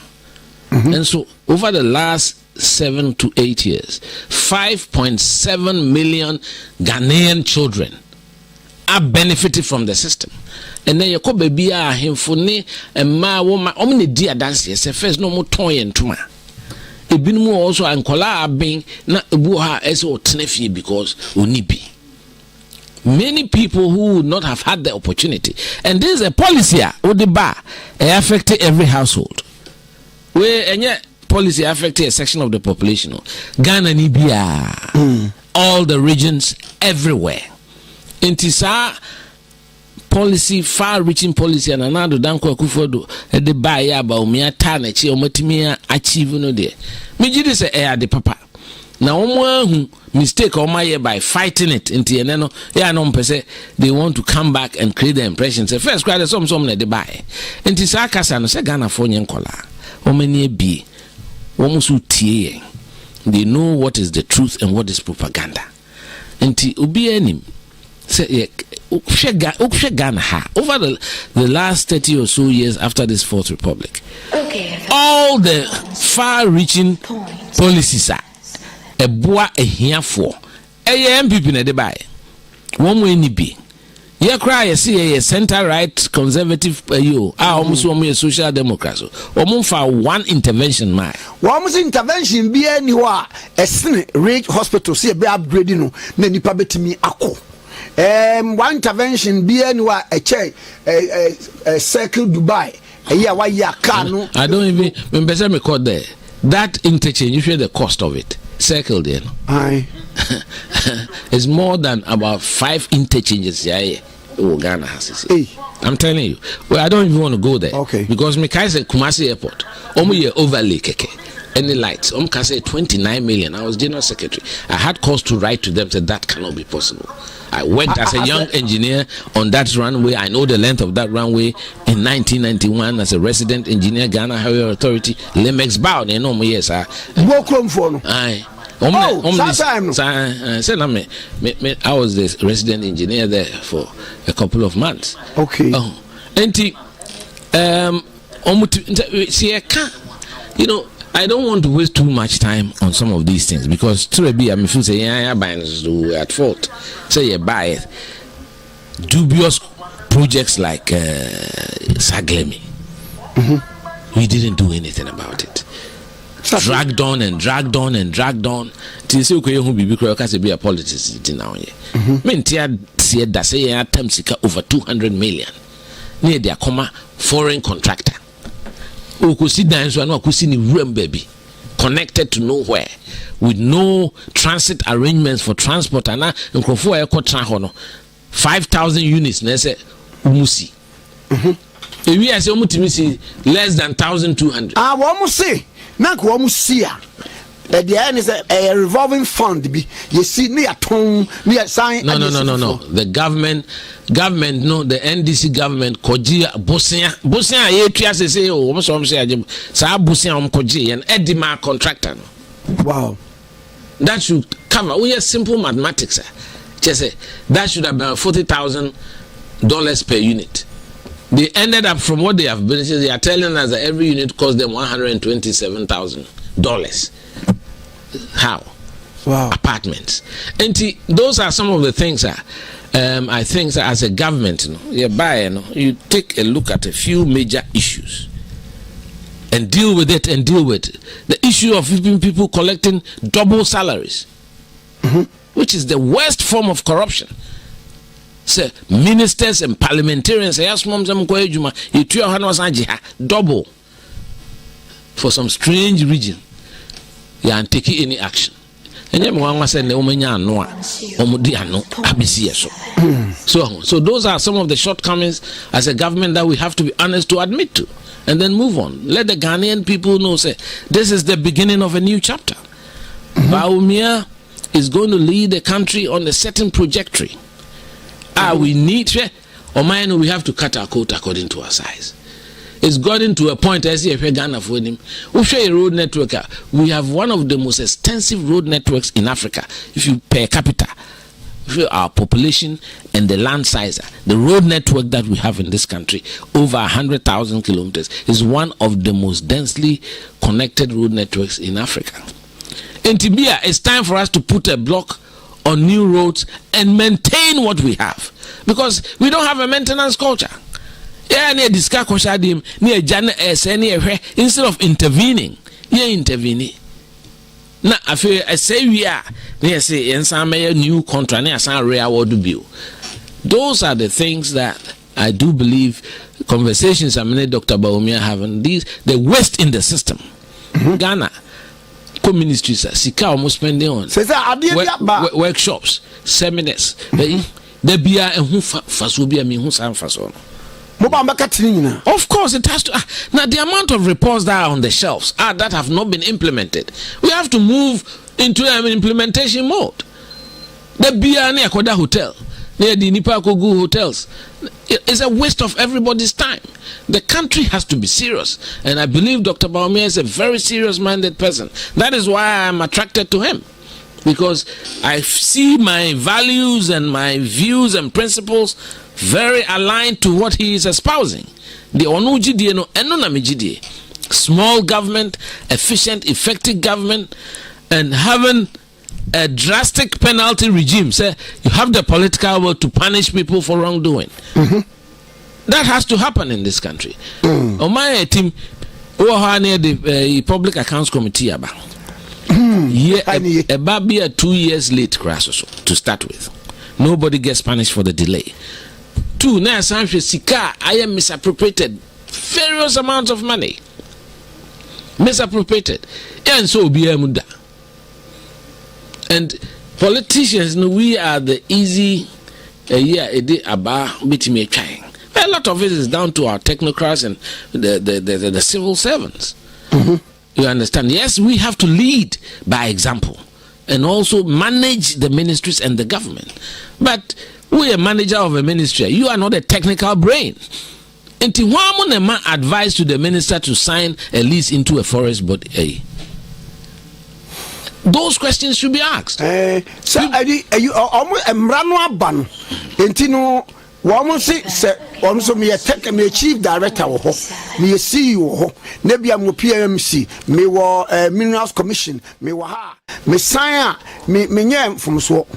And so, over the last 7 to 8 years, 5.7 million Ghanaian children are benefited from the system. And then you could be a himfone and ma woman, omni dear dance, yes, first no more toy and tuma. Ebinmu also ankola abin na ebuha eso tenefi because onibi. Many people who would not have had the opportunity, and this is a policy affecting every household. Where any policy affecting a section of the population, Ghana Nibia, all the regions everywhere. Intisa policy, far-reaching policy, and another DOWN.KWABENA the buy Bawumia Tanechi or Matimia achieve no there. Mijidi say the papa. Now who mistake or my by fighting it into Yeneno, no pese they want to come back and create the impression. Say first cry some the buy. And Tisaka say Ghana for Nyankola. Omeni be Womusu tie. They know what is the truth and what is propaganda. And ubi enim say Ghana over the last 30 or so years after this Fourth Republic, all the far-reaching policies are a boa a here for a MPP na de buy one way ni be Yeah, cry, see a center right conservative you. Almost a social democrat. Almost for one intervention, my. One intervention be anywhere. A rich hospital, see a be upgrading, many public to me. One intervention be anywhere. A check, a circle Dubai. A year, why ya can. I don't even remember me call there. That interchange, you share the cost of it. Circle there. Aye. It's more than about 5 interchanges. Yeah, Ghana has it. Hey. I'm telling you. Well, I don't even want to go there. Okay. Because me say Kumasi Airport. Omu overlay keke. Any lights? Say 29 million. I was general secretary. I had calls to write to them. Said that cannot be possible. I worked as a young engineer on that runway. I know the length of that runway. In 1991, as a resident engineer, Ghana Highway Authority, Lemex Bow. You know me, yes, sir. Aye. I was the resident engineer there for a couple of months. Okay. You know, I don't want to waste too much time on some of these things because to be I'm feel say at fault. Say you buy it. Dubious projects like Saglemi. We didn't do anything about it. Dragged on and dragged on and dragged on till say okay who be because be a politics now here. Mentia said that say attempts over 200 million near their comma foreign contractor. Who could see dance one who could see the room baby connected to nowhere with no transit arrangements for transport and for 5,000 units na say umusi. If we say umutimisi less than 1,200. What say? Not what see at the end is a revolving fund. You see, near tone, near sign. No. The government, no, the NDC government, Kojia, Bosia, ye say, oh, almost say, Sa Bosia, Koji, and Edima contractor. Wow. That should cover. We have simple mathematics. Just say that should have been $40,000 per unit. They ended up from what they have been. They are telling us that every unit cost them $127,000. How? Wow. Apartments. And those are some of the things I think that as a government, you take a look at a few major issues and deal with it The issue of people collecting double salaries, which is the worst form of corruption. Say ministers and parliamentarians double for some strange region. They aren't taking any action. And so those are some of the shortcomings as a government that we have to be honest to admit to, and then move on. Let the Ghanaian people know, say this is the beginning of a new chapter. Bawumia is going to lead the country on a certain trajectory. We need we have to cut our coat according to our size. It's gotten to a point as if Ghana for him. We share a road network. We have one of the most extensive road networks in Africa. If you per capita, our population and the land size, the road network that we have in this country, over 100,000 kilometers, is one of the most densely connected road networks in Africa. In Tibia, it's time for us to put a block on new roads and maintain what we have, because we don't have a maintenance culture. Instead of intervening, intervene. Now, I say we are new contract. Those are the things that I do believe conversations Dr. Bawumia having the waste in the system. Ghana ministries sika almost spending on workshops, seminars. There be a of course, it has to. Now, the amount of reports that are on the shelves that have not been implemented, we have to move into an implementation mode. The Bia near Koda Hotel, near the Nipakogu hotels, it's a waste of everybody's time. The country has to be serious, and I believe Dr. Bawumia is a very serious-minded person. That is why I'm attracted to him, because I see my values and my views and principles very aligned to what he is espousing. The small government, efficient, effective government, and having a drastic penalty regime. Say you have the political will to punish people for wrongdoing. That has to happen in this country. On my team, the Public Accounts Committee about about 2 years late, to start with. Nobody gets punished for the delay. 2, now Sika, I am misappropriated various amounts of money. Misappropriated. And so be a muda. And politicians, we are the easy trying. A lot of it is down to our technocrats and the civil servants. You understand? Yes, we have to lead by example and also manage the ministries and the government. But we are a manager of a ministry. You are not a technical brain. And one advice to the minister to sign a lease into a forest body. Those questions should be asked. So, you almost Mrano Ban. Intino. Woman say me a tech me chief director me a CEO maybe I'm PMC me minerals commission me me sign me nyam from so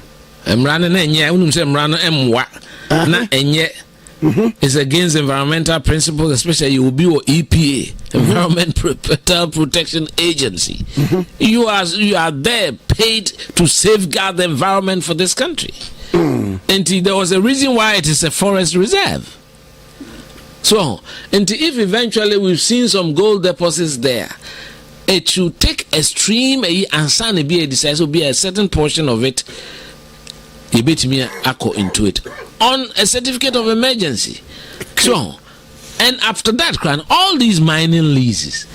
Mrano na enye unum say Mrano emwa na enye is against environmental principles, especially you will be or EPA, Environmental Protection Agency. You are there paid to safeguard the environment for this country. And there was a reason why it is a forest reserve. So, and if eventually we've seen some gold deposits there, it should take a stream and sun be a decision, so be a certain portion of it. You bet me echo into it on a certificate of emergency. So, and after that, all these mining leases,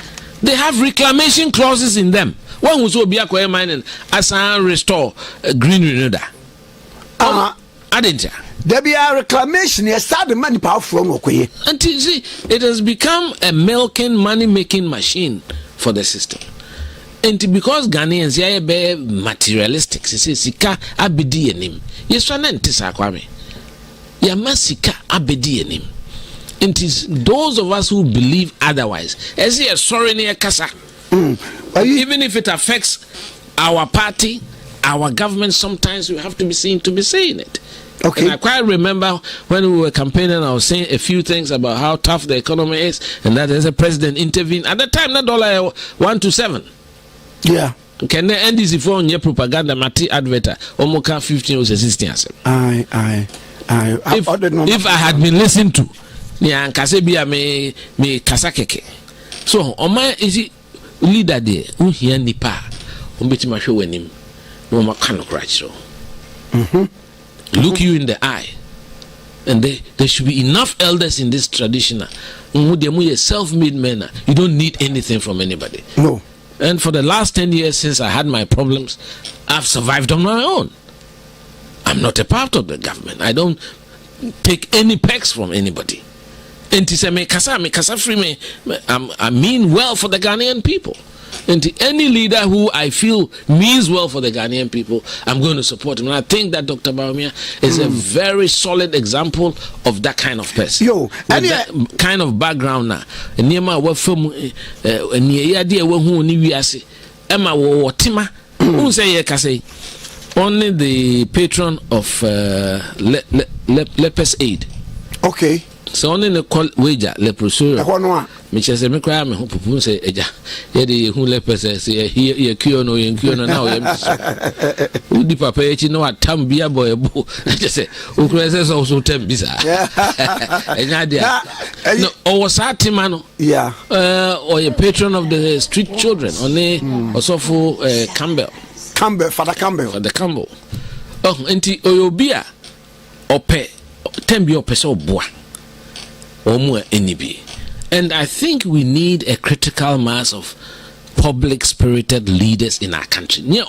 they have reclamation clauses in them. One who's will be a mining as I restore green renewal. I didn't. There be a reclamation. You start the money power from okay. And you see, it has become a milking, money-making machine for the system. And because Ghanaians are materialistic, they say sika abedi enim. Yeswana ntisa kwame. Yamasika abedi enim. It is those of us who believe otherwise. As he is sorry near kasa. Even if it affects our party, our government, sometimes we have to be seen to be saying it. Okay. And I quite remember when we were campaigning, I was saying a few things about how tough the economy is, and that as a president intervened. At the time, that dollar 127. Yeah. Can the NDC for your propaganda mati adverta omoka 15 or 16? If I had been listened to, yeah, Kasebia me Kasakeke. So, on my is leader there, who here nipa, umbeti masho wenim, no makano so. Look you in the eye, and there should be enough elders in this traditional. Self-made men, you don't need anything from anybody. No. And for the last 10 years since I had my problems, I've survived on my own. I'm not a part of the government. I don't take any pegs from anybody. And to say me kasa free me, I mean well for the Ghanaian people. And to any leader who I feel means well for the Ghanaian people, I'm going to support him. And I think that Dr. Bawumia is a very solid example of that kind of person. With that kind of background now. Niema wa from niya dia wa hu ni wiase. Emma wo tima. Who say ye kase? Only the patron of Lepers Aid. Okay. So only the call wager leprosaria. Which is a micro me who propose say eja. Ye who lepers say here cure no now. Who the papa echi no atam bia boy bo. Just say who crazes also tem bisa. No or satimano. Yeah. Or a patron of the street children. Only also for Campbell, Father Campbell. Father Campbell. Oh, enti oyobia ope tembi ope so boa. And I think we need a critical mass of public spirited leaders in our country. That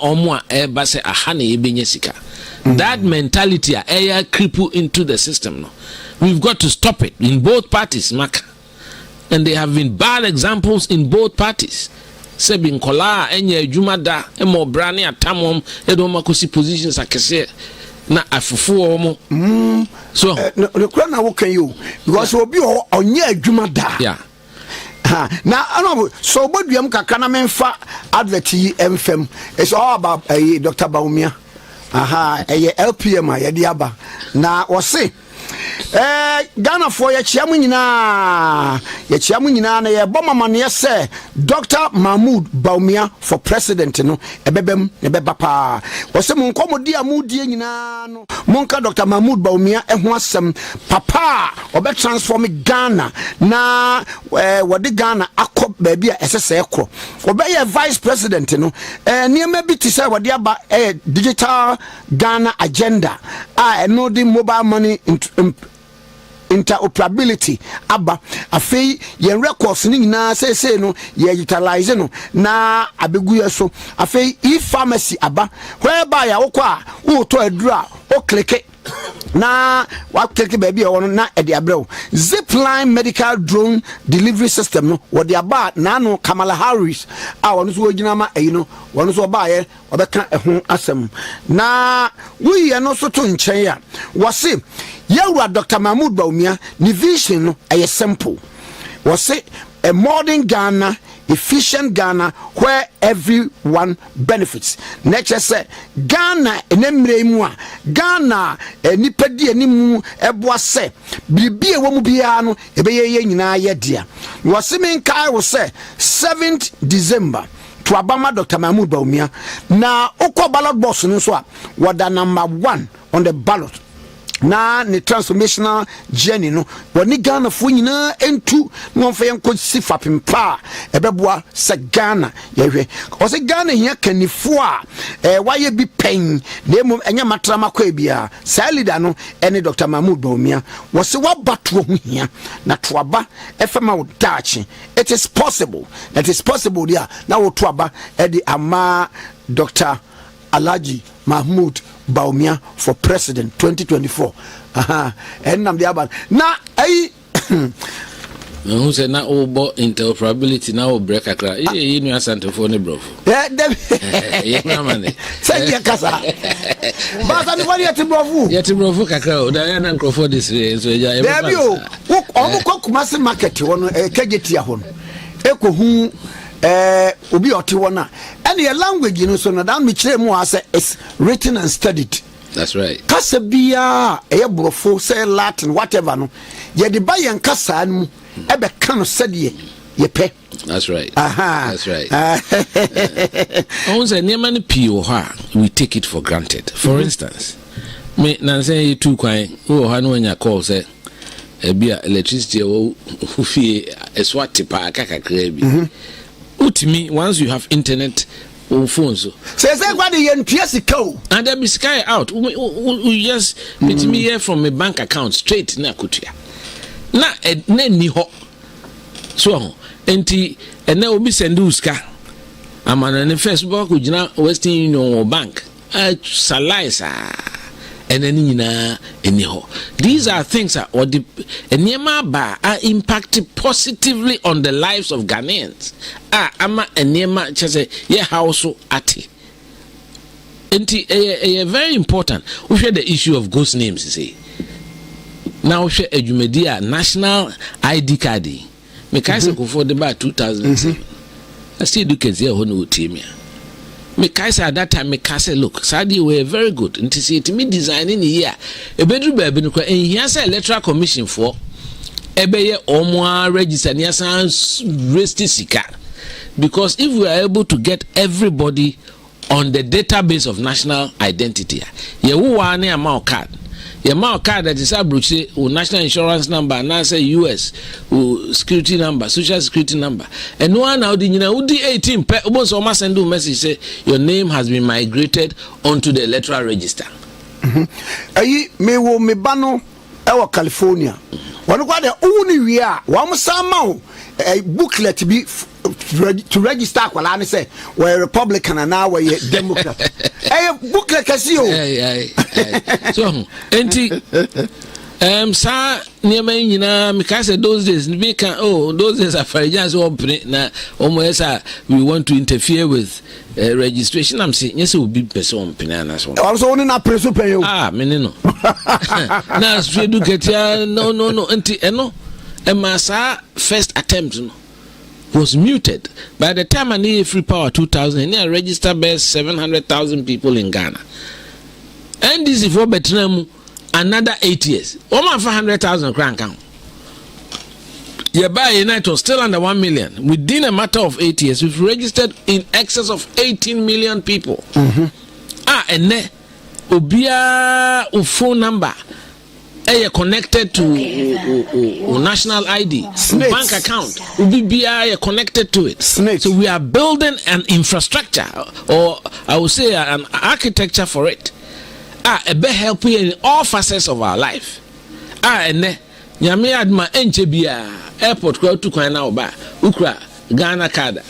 mentality cripple into the system. We've got to stop it in both parties, Maka. And there have been bad examples in both parties. Sebin Kola, Enye Jumada, Emo Brani, Atamom, Edomakosi positions akese. Na afufu omo so no kura na wo kan you because obi onye adwuma da yeah na ano so boduam kakra na memfa advert yi emfem. It's all about Dr. Bawumia. LPM a yedi aba na wose Ghana for ya chiamu nyina na ye bomama ne se Dr. Mahmoud Bawumia for president no ebebem ne beba pa wose mun komodi amudie nyina no monka Dr. Mahmoud Bawumia ho asem papa obe transform Ghana na wode Ghana akọ baabi a esese ekro obe ye vice president no niema bi ti se wode aba digital Ghana agenda no the mobile money interoperability aba afei ye records ni nyina say no ye utilize no na abeguye so afei e-pharmacy aba whereby ya wokọ wo to adura o click na wa click baby e wono na e de abrɛw zipline medical drone delivery system no wo de aba na no Kamala Harris a wono so wogina ma eyi no wono so ba ye obeka ehun asem na wi ye no so to nkyɛn ya wose yawura Dr. Mahmoud Bawumia ni vision no a simple wose a modern Ghana, efficient Ghana where everyone benefits. Next say Ghana enemre mu a Ghana nipadi animu eboa se bibi ewo mu bia no ebeye nyina ye dia. Wose men kai wo say 7th December to Abama Dr. Mahmoud Bawumia na ukọ ballot box no so a wada number 1 on the ballot. Na ni transformational journey no woni Ghana fo nyina entu no mfa yenko sifa pimpa ebeboa se Ghana yehwe o se Ghana hia kanifo a waye bi pen na emu enya matrama kwa bia sa leader no ene Dr. Mahmoud Bawumia wo se wabato ho hia na toaba efema wo dachi it is possible dia na wo toaba e di ama Dr. Alhaji Mahmoud Bawumia for president 2024. Nam the about na ai who say na obo interoperability na o break akra you know asante for ne bro yeah man say ya kasa but ani wali yeti bro kakra o da na microphone this so ya there you o ko kumase market wono kegeti ya hono ekohu obi oti wona and your language no so na dan me kire mu ase is written and studied. That's right. Kasa bia brofo say Latin whatever no ye de ba yen kasa mu ebe kan said ye pe. That's right. That's right. Once near many pio we take it for granted. For instance, me na say two kwan o ha no nya call say bia electricity o fie eswati pa kakakra bi. Ultimately, once you have internet or phones, says everybody in PSCO and there be sky out. We just meet me here from a bank account straight na kutia. Na ni ho so enti ene obi sendu ska amana ne Facebook ujina Western Union bank salaisa eneni nyina eni ho. These are things that or the enema ba are impacting positively on the lives of Ghanaians. Ama enema chese ye hauso ati. Enti very important. We share the issue of ghost names, you see. Now we share a national ID card. Me kaise ko for the bar 2007. I still do kids here hono team. Me kaise at that time me kaise look. Sadi were very good. Nti see it me designing here. E bedru baby no kwa en here say electoral commission for ebeye omo register near sans rest sika. Because if we are able to get everybody on the database of national identity, ye who are near my card. Your mouth card that is abroad, national insurance number, and I say US security number, social security number. And one now the 18 almost almost send a message say your name has been migrated onto the electoral register. Me bano ewa California. One got the only we are one somehow a booklet to be to register kwala say we're Republican and now we're Democrat. Booklet kasio. So enti sa niema nyina because those days we can those days are just open na omoesa we want to interfere with registration. I'm saying yes will be person pinana so also only na preso pay you me no na so do get ya no enti eno e masa first attempt no was muted. By the time I need free power 2000, I registered best 700,000 people in Ghana. And this is for Betnam another 8 years. Over 500,000 crown count. By United was still under 1 million. Within a matter of 8 years, we've registered in excess of 18 million people. And then Obia phone number connected to national ID, bank account, BBI connected to it. So we are building an infrastructure, or I would say an architecture for it. A be helping in all facets of our life. And nyame adma enche bia airport kwa tu kwan na oba ukra Ghana card.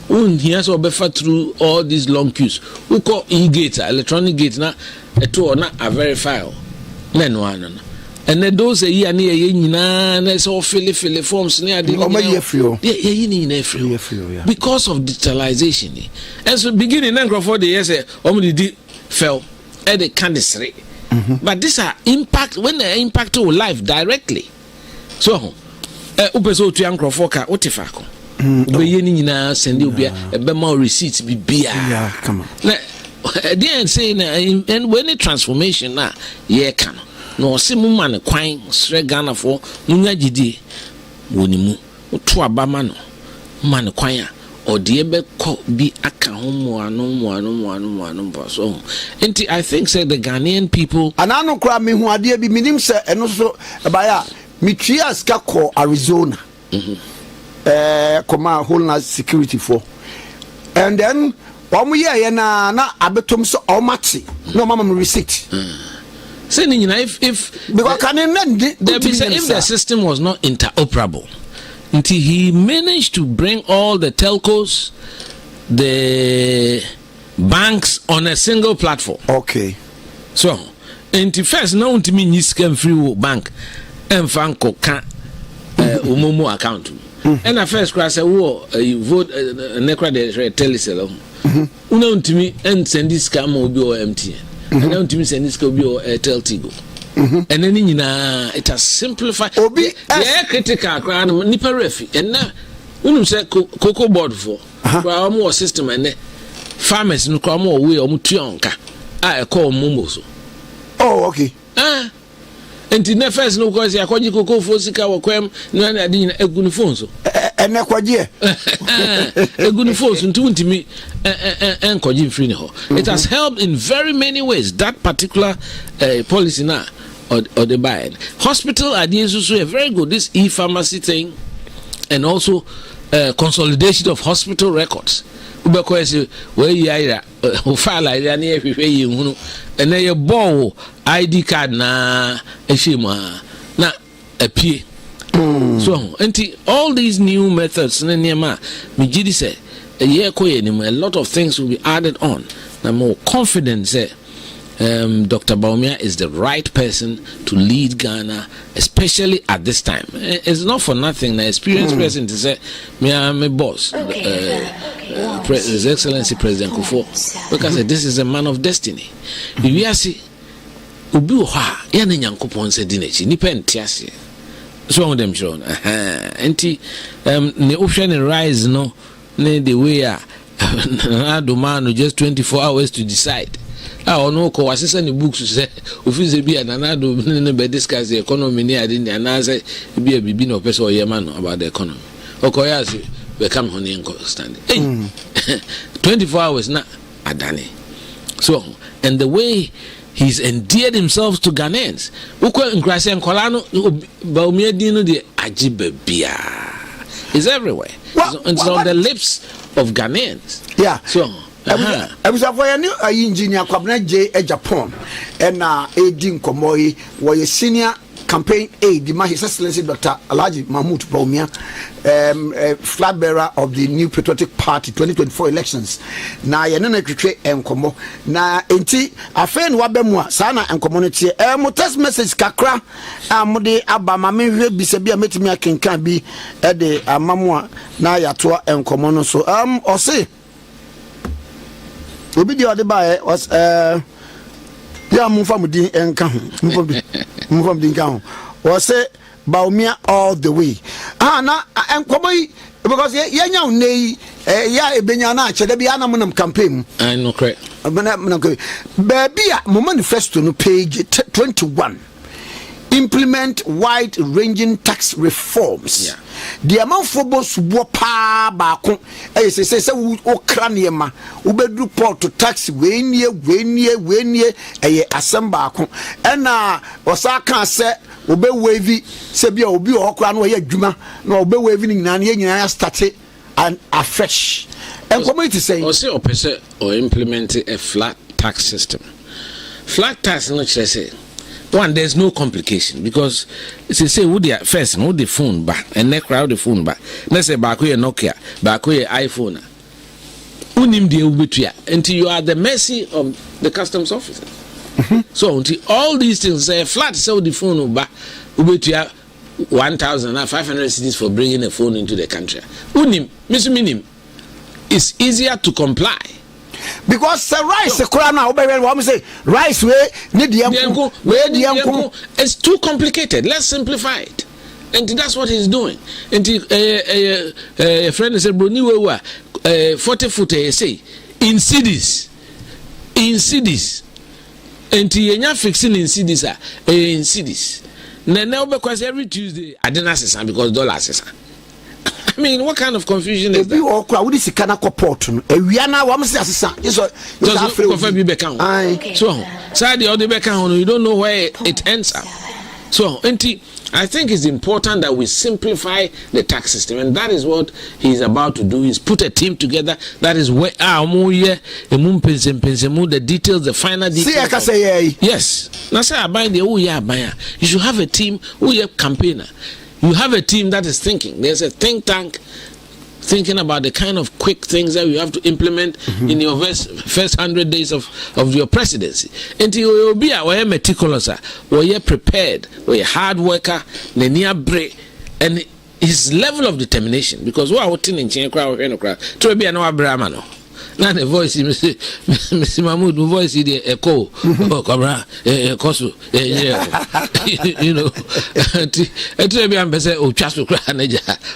Here so befa through all these long queues. We call e-gate, electronic gate na eto na a verify. No. And then those a year near yina na so fill forms near the because of digitalization. And so beginning then for the years fell at the candidacy. But these are impact when they impact our life directly. So upeso to young crofoka otifako. We yina send you be more receipts be beer. Yeah, come on. Then saying and when the transformation na can. No si mu man kwan sre Ghana for munya gidi wonimu to abama no man kwan a ode be ko bi aka ho mo ano so enti I think say the Ghanaian people anano kra me hu ade bi minim se eno so baya mitria ska ko Arizona koma homeland security for and then ye na abetom so omati no mama receipt. Saying if the system was not interoperable, until he managed to bring all the telcos, the banks on a single platform. Okay. So, until first now to me scam free bank and franco can umomo account. And at first class you vote necra de telecell. Uno to me and send this scam will be MTN. And now to me send this could be Airtel Tigo. And then it has simplified. Yeah, critical crown nipper refi. And now when you say cocoa board for more system and farmers no come more way or mutionka. I call Momoso. Oh, okay. And the first no cause I call you cocoa for Sika or Quam, none I didn't a good phone. And a quadie a good force to me and Kojim Frino. It has helped in very many ways that particular policy now or the buying. Hospital ideas also very good, this e-pharmacy thing, and also consolidation of hospital records. Because where you are file like that near you and then your ball ID card na na appear. So, all these new methods, Mijidi said, a lot of things will be added on. I'm more confident that Dr. Bawumia is the right person to lead Ghana, especially at this time. It's not for nothing. An experienced person to say, me I'm a boss, His Excellency President Kufuor, because this is a man of destiny. If we are see, Ubi ha, yana nyankopon se dinechi, nipa ntiase. So on them shown. Enti the option rise no the way Nanado just 24 hours to decide. I no ko assist any books to say office be Nanado be discuss the economy near the answer be a bibi no person or yemano about the economy. Okoyasi become honey and stand. 24 hours na adani. So and the way he's endeared himself to Ghanaians. Uko nkrasi nkolano Bawumia dino de ajibebia. It's everywhere. It's on the lips of Ghanaians. Yeah. So I was a new engineer Kwabena Agyapong and Edin Komoyi was a senior campaign aide, His Excellency Dr. Alhaji Mahmoud Bawumia, flag bearer of the New Patriotic Party 2024 elections. Na yenene kwetwe enkomo na enti afen wabemwa sana enkomo no tie mo text message kakra amode abama menhwe bisabi a metimi akenkan bi de amamwa na yato enkomo no so ose obi di ode bae was ya mumfam din enka ho mumfam din kan ho was Bawumia all the way na enkomo yi because yanya nei ya ebenya na ache da bia na monam campaign I know correct baby mo manifesto no page 21 implement wide-ranging tax reforms. Yeah. The amount for both pa baako say wo kra niema wo bedu port to tax wenie asem baako na osa kan say obe wavy say bia obi okra no ye adwuma na obe wavy ni nyina start and afresh and community say or say opese or implement a flat tax system. Flat tax no say one, there's no complication because say would the first no the phone back and next crowd the phone back. Let's say back with Nokia, back with iPhone. Unim the ubitua until you are the mercy of the customs officer. So until all these things say flat sell the phone back ubitua 1,500 cities for bringing a phone into the country. Unim, minim, it's easier to comply. Because the rice now say rice it's too complicated. Let's simplify it. And that's what he's doing. And a friend said 40 foot say in cities and you're fixing in cities in cities now because every Tuesday I didn't ask because dollars. I mean, what kind of confusion is that? You all crowd this kana port no. We are now say assistant. So side the other back you don't know where it ends up. So, I think it's important that we simplify the tax system, and that is what he's about to do. Is put a team together. That is where the details, the final details. Yes. Now say buy the you should have a team campaigner. You have a team that is thinking. There's a think tank thinking about the kind of quick things that you have to implement in your first 100 days of your presidency. And you will be meticulous, you're prepared, you're hard worker, and his level of determination. Because what I was in to be an Abraham. Now the voice, Mr. Mahmoud, the voice is the echo, Kosu, you know,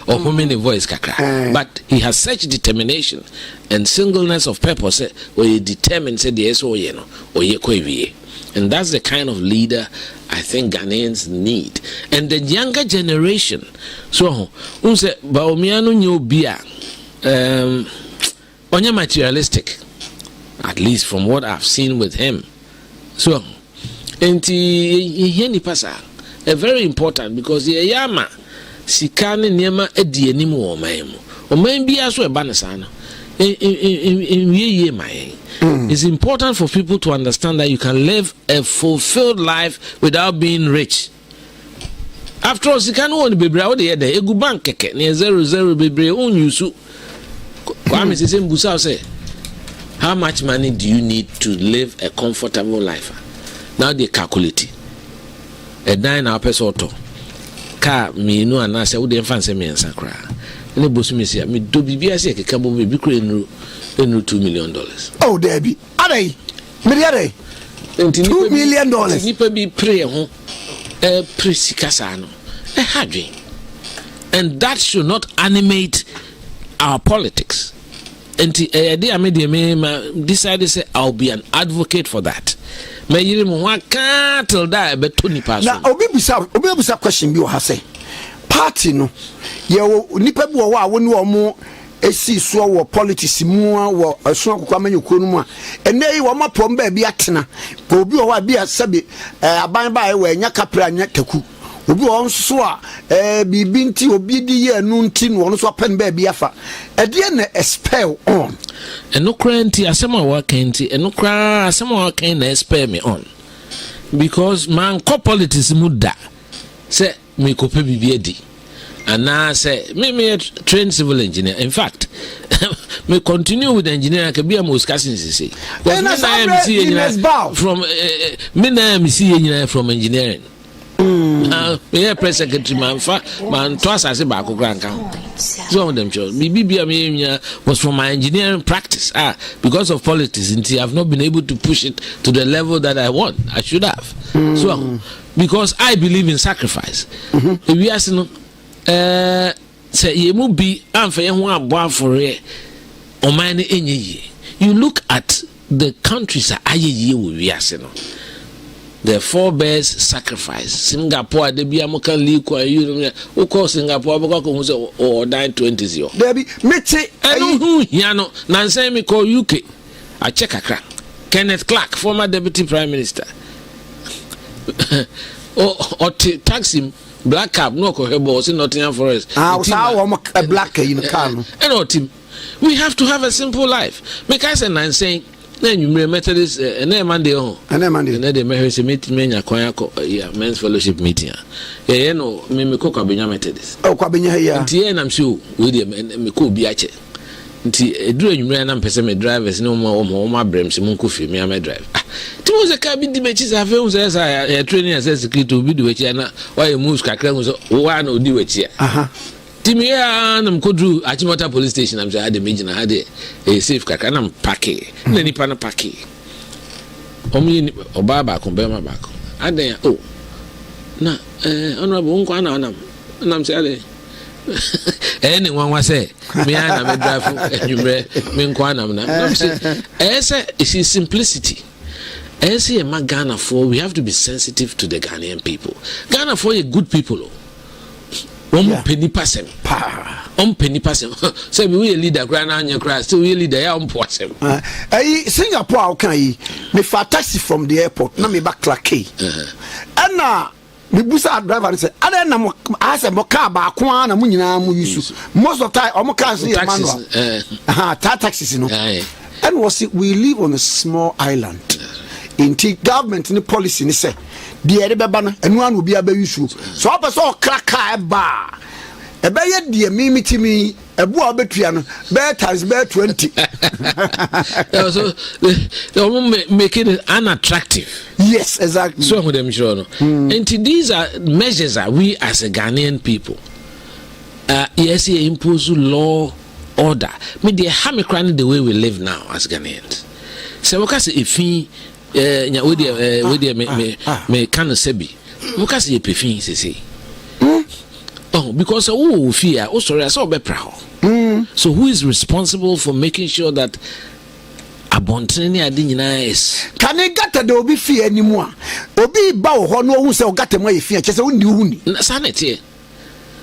or who many voice kakra. But he has such determination and singleness of purpose where he determines the SO, you know, or ye. And that's the kind of leader I think Ghanaians need. And the younger generation, so, unse Bawumia no nyobia, only materialistic, at least from what I've seen with him. So, and a very important because the yama sikane niema edi enimu omaemu omaembi aso ebanesana it's important for people to understand that you can live a fulfilled life without being rich. After all, sikane won bebre wo de yede egu bank keke ne 00 bebre unyusu. Kwame say, how much money do you need to live a comfortable life? Now they calculate it. A 9-hour person car me no and I say would fancy me and sacra. And the boss me say me do be as a cabo be $2 million. Oh, Debbie, are they? $2 million. Nipa be pray home a presicasano a hadri. And that should not animate our politics. And decided to say I'll be an advocate for that. May you can't tell that but 20 pass. Now obi question bi o ha say party no ye nipa bi wo a woni wo mo esi so wo politics mu wo aso akokwa manyoko no mu a ene yi wo mapom ba bi atena ko obi wo a bi asabe aban ba e we nya kapra nya taku obi won so a bibi nti obi di ye anu nti no won so pen ba bi afa e de na expel on enokra nti asema wa kenti enokra asema wa kan na expel me on because man ko politics mu da say me ko pe bibi edi ana say me trained civil engineer. In fact me continue with engineering can be a most casting say from me na me see engineer from engineering. Me press secretary man twice I say back granka. Some of them chose. Me was from my engineering practice. Because of politics, I've not been able to push it to the level that I want. I should have. So because I believe in sacrifice. If we ask say ye mu bi amfa ye ho abo afore oman ne enye ye. You look at the countries that aye ye wo wiase no. The forebears sacrifice. Singapore, they be American league, who call Singapore, because or 920s. There be Mitzi, I know who Yano, Nancy me call UK. I check a crack. Kenneth Clark, former deputy prime minister. or tax him, black cab, no cohebo, in Nottingham Forest. I was a black in the car. And team. We have to have a simple life. Because I'm saying, then you remember this and then Monday on. And then the marriage meeting men's fellowship meeting. Yeah, no, me cook Kwabena Methodist. Oh, Kwabena here. And I'm sure William and me could be at it. Do you mean I'm person drivers no more my brems munkufi me am drive. It was a cabin debates I feel says I training as secretary to be do it and why you move kakra was one or do it here. Timia and Kodru Achimota police station. I'm saying I had a major, I had a safe car and I'm packing. Then he pan a packing. Only Obaba Kwabena back. And then, oh, na, honorable Unkwana, and I'm saying, anyone was say, me and I'm a driver, and you may Minkwana. I'm saying, it's simplicity. As a Ghana for, we have to be sensitive to the Ghanaian people. Ghana for a good people. Penny person. Penny person. So we leader grand on your class, so we leader on person. Singapore, okay, me for taxi from the airport, na me back like and now me busa driver and say, I don't I said, Mokaba, Kwana, Munina, Musu. Most of the time, Omokas, taxis, you know. And was it, we live on a small island. In the government, in the policy, they say, the Erebana, and one will be a baby issue. So I saw crack a bar. A bay, dear Mimi Timmy, a boa betrian, bear times bear 20. So the woman making it unattractive. Yes, exactly. So with them, sure. And these are measures that we as a Ghanaian people, yes, he impose law order. Me the hammer crying the way we live now as Ghanaians. So what if he me kind of sebi. What ye pefin say? Oh, because fear. Oh, sorry, I saw be proud. So who is responsible for making sure that abontene adinina is? Can you get the obi fear anymore? Obi bow hono who say got my fear. Just undi uni. Sanity.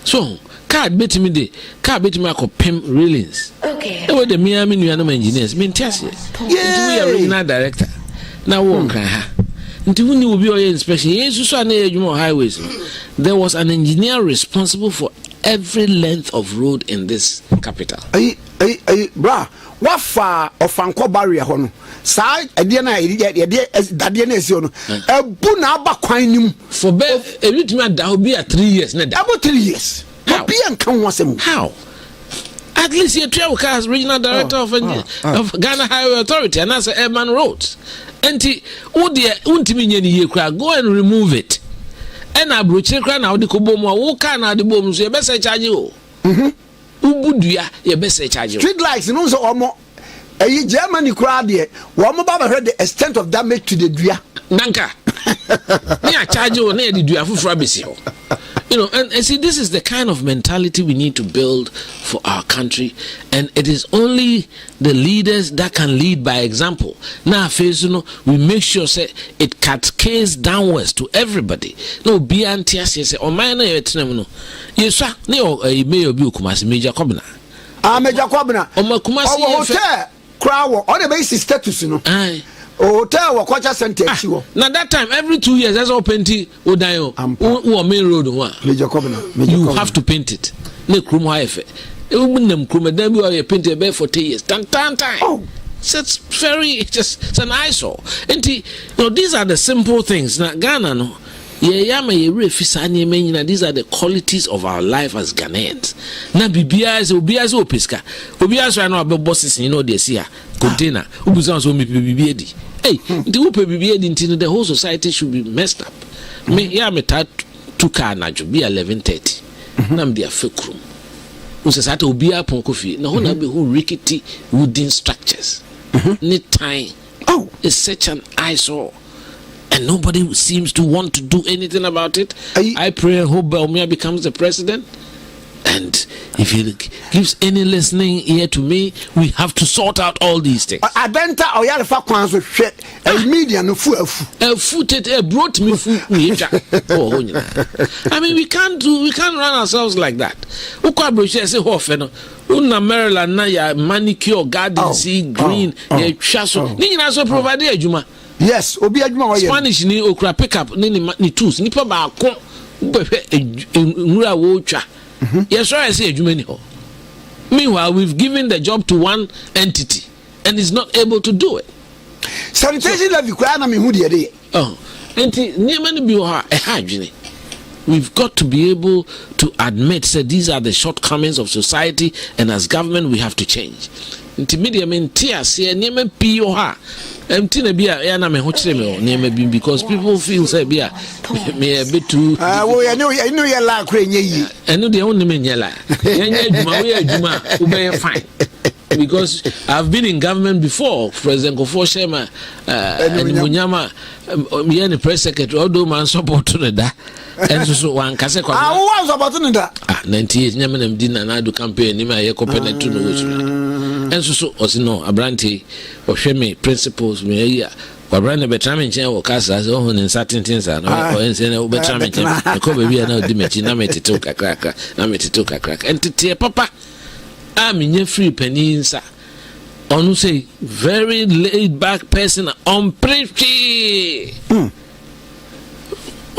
So card bet me de car bet me ako pem railings. Okay. They were the Miami new engineers. Mean test yeah. We are regional director. Now one cry. Until we will be your inspection. Highways. There was an engineer responsible for every length of road in this capital. Bra, what far of Fanko barrier hono? Side Adiana, Dadiana is on a bunaba quinum for bed. A little that will be at 3 years. About 3 years. How? How? At least your travel cars regional director of Ghana Highway Authority and that's Urban Roads. And go and remove it. And I broach now the Kobomo, who can the bombs, your best charge you. Ubudia, your best charge you. Street lights, and also almost a Germany crowd here. One Baba heard the extent of damage to the Dria. Nanka. Near charge you near the Dria for Frabisio. You know, and see, this is the kind of mentality we need to build for our country, and it is only the leaders that can lead by example. Now, we make sure say it cascades downwards to everybody. No, be anti-assay say, "Oh my, no, you sir, no, you may be Kumasi Major Kwabena." Major Kwabena. Oh my, Kumasi. Hotel, crowd, on the basis status, you know. Aye. Hotel wa kwacha center chiwo. Now that time every 2 years that's all painting odayo. Who main road one. Major Kwabena. You have to paint it. Ne krum ha efe. E won nem krum dem bi o paint e for 10 years. Time. Oh. So it's it's an eyesore. And you know these are the simple things. Now Ghana no. These are the qualities of our life as Ghanaians. Na bibia is obia so pesca. Obia so na be bosses you know they see container. Ubusan so me bibia di. Hey, the whole society should be messed up. Me two car na jo be 11:30. Nam dia fake room. Usasata obia pon kofi. Na ho na be who rickety wooden structures. Need time. Oh, it's such an eyesore. And nobody seems to want to do anything about it. I pray and hope Bawumia becomes the president. And if he gives any listening ear to me, we have to sort out all these things. I bent out your kwanzo shit a media no fu brought me food. I mean, we can't run ourselves like that. Say Una Maryland na ya manicure garden sea green ya chaso. Ni na so provide adwuma. Yes, obi adwuma wo ye. Spanish ni okra pick up ni tools ni pa ba ko ngura wo twa. Yes, I say adwuma ni ho. Meanwhile, we've given the job to one entity and is not able to do it. Sanitation levy kwa na me hu de dey. Enti niema ni bi ho ha adwene. We've got to be able to admit that these are the shortcomings of society, and as government we have to change. Because people feel say me a bit too I know you like fine. Because I've been in government before. President Kofo Shema and Munyama, me and the press secretary, although man support to the and so one kase kwa. I was about to that. 98 nyama na mdina na do campaign ni ma ye kopena tu no wosu. And so osino abranti ohweme principles me ya. Kwabena betrame nchen wo kasa so ho ne certain things are no ense na betrame nchen. Ko baby na odi mechi na metete kakra entete papa aminye free peninsa. Onu say very laid back person on pretty.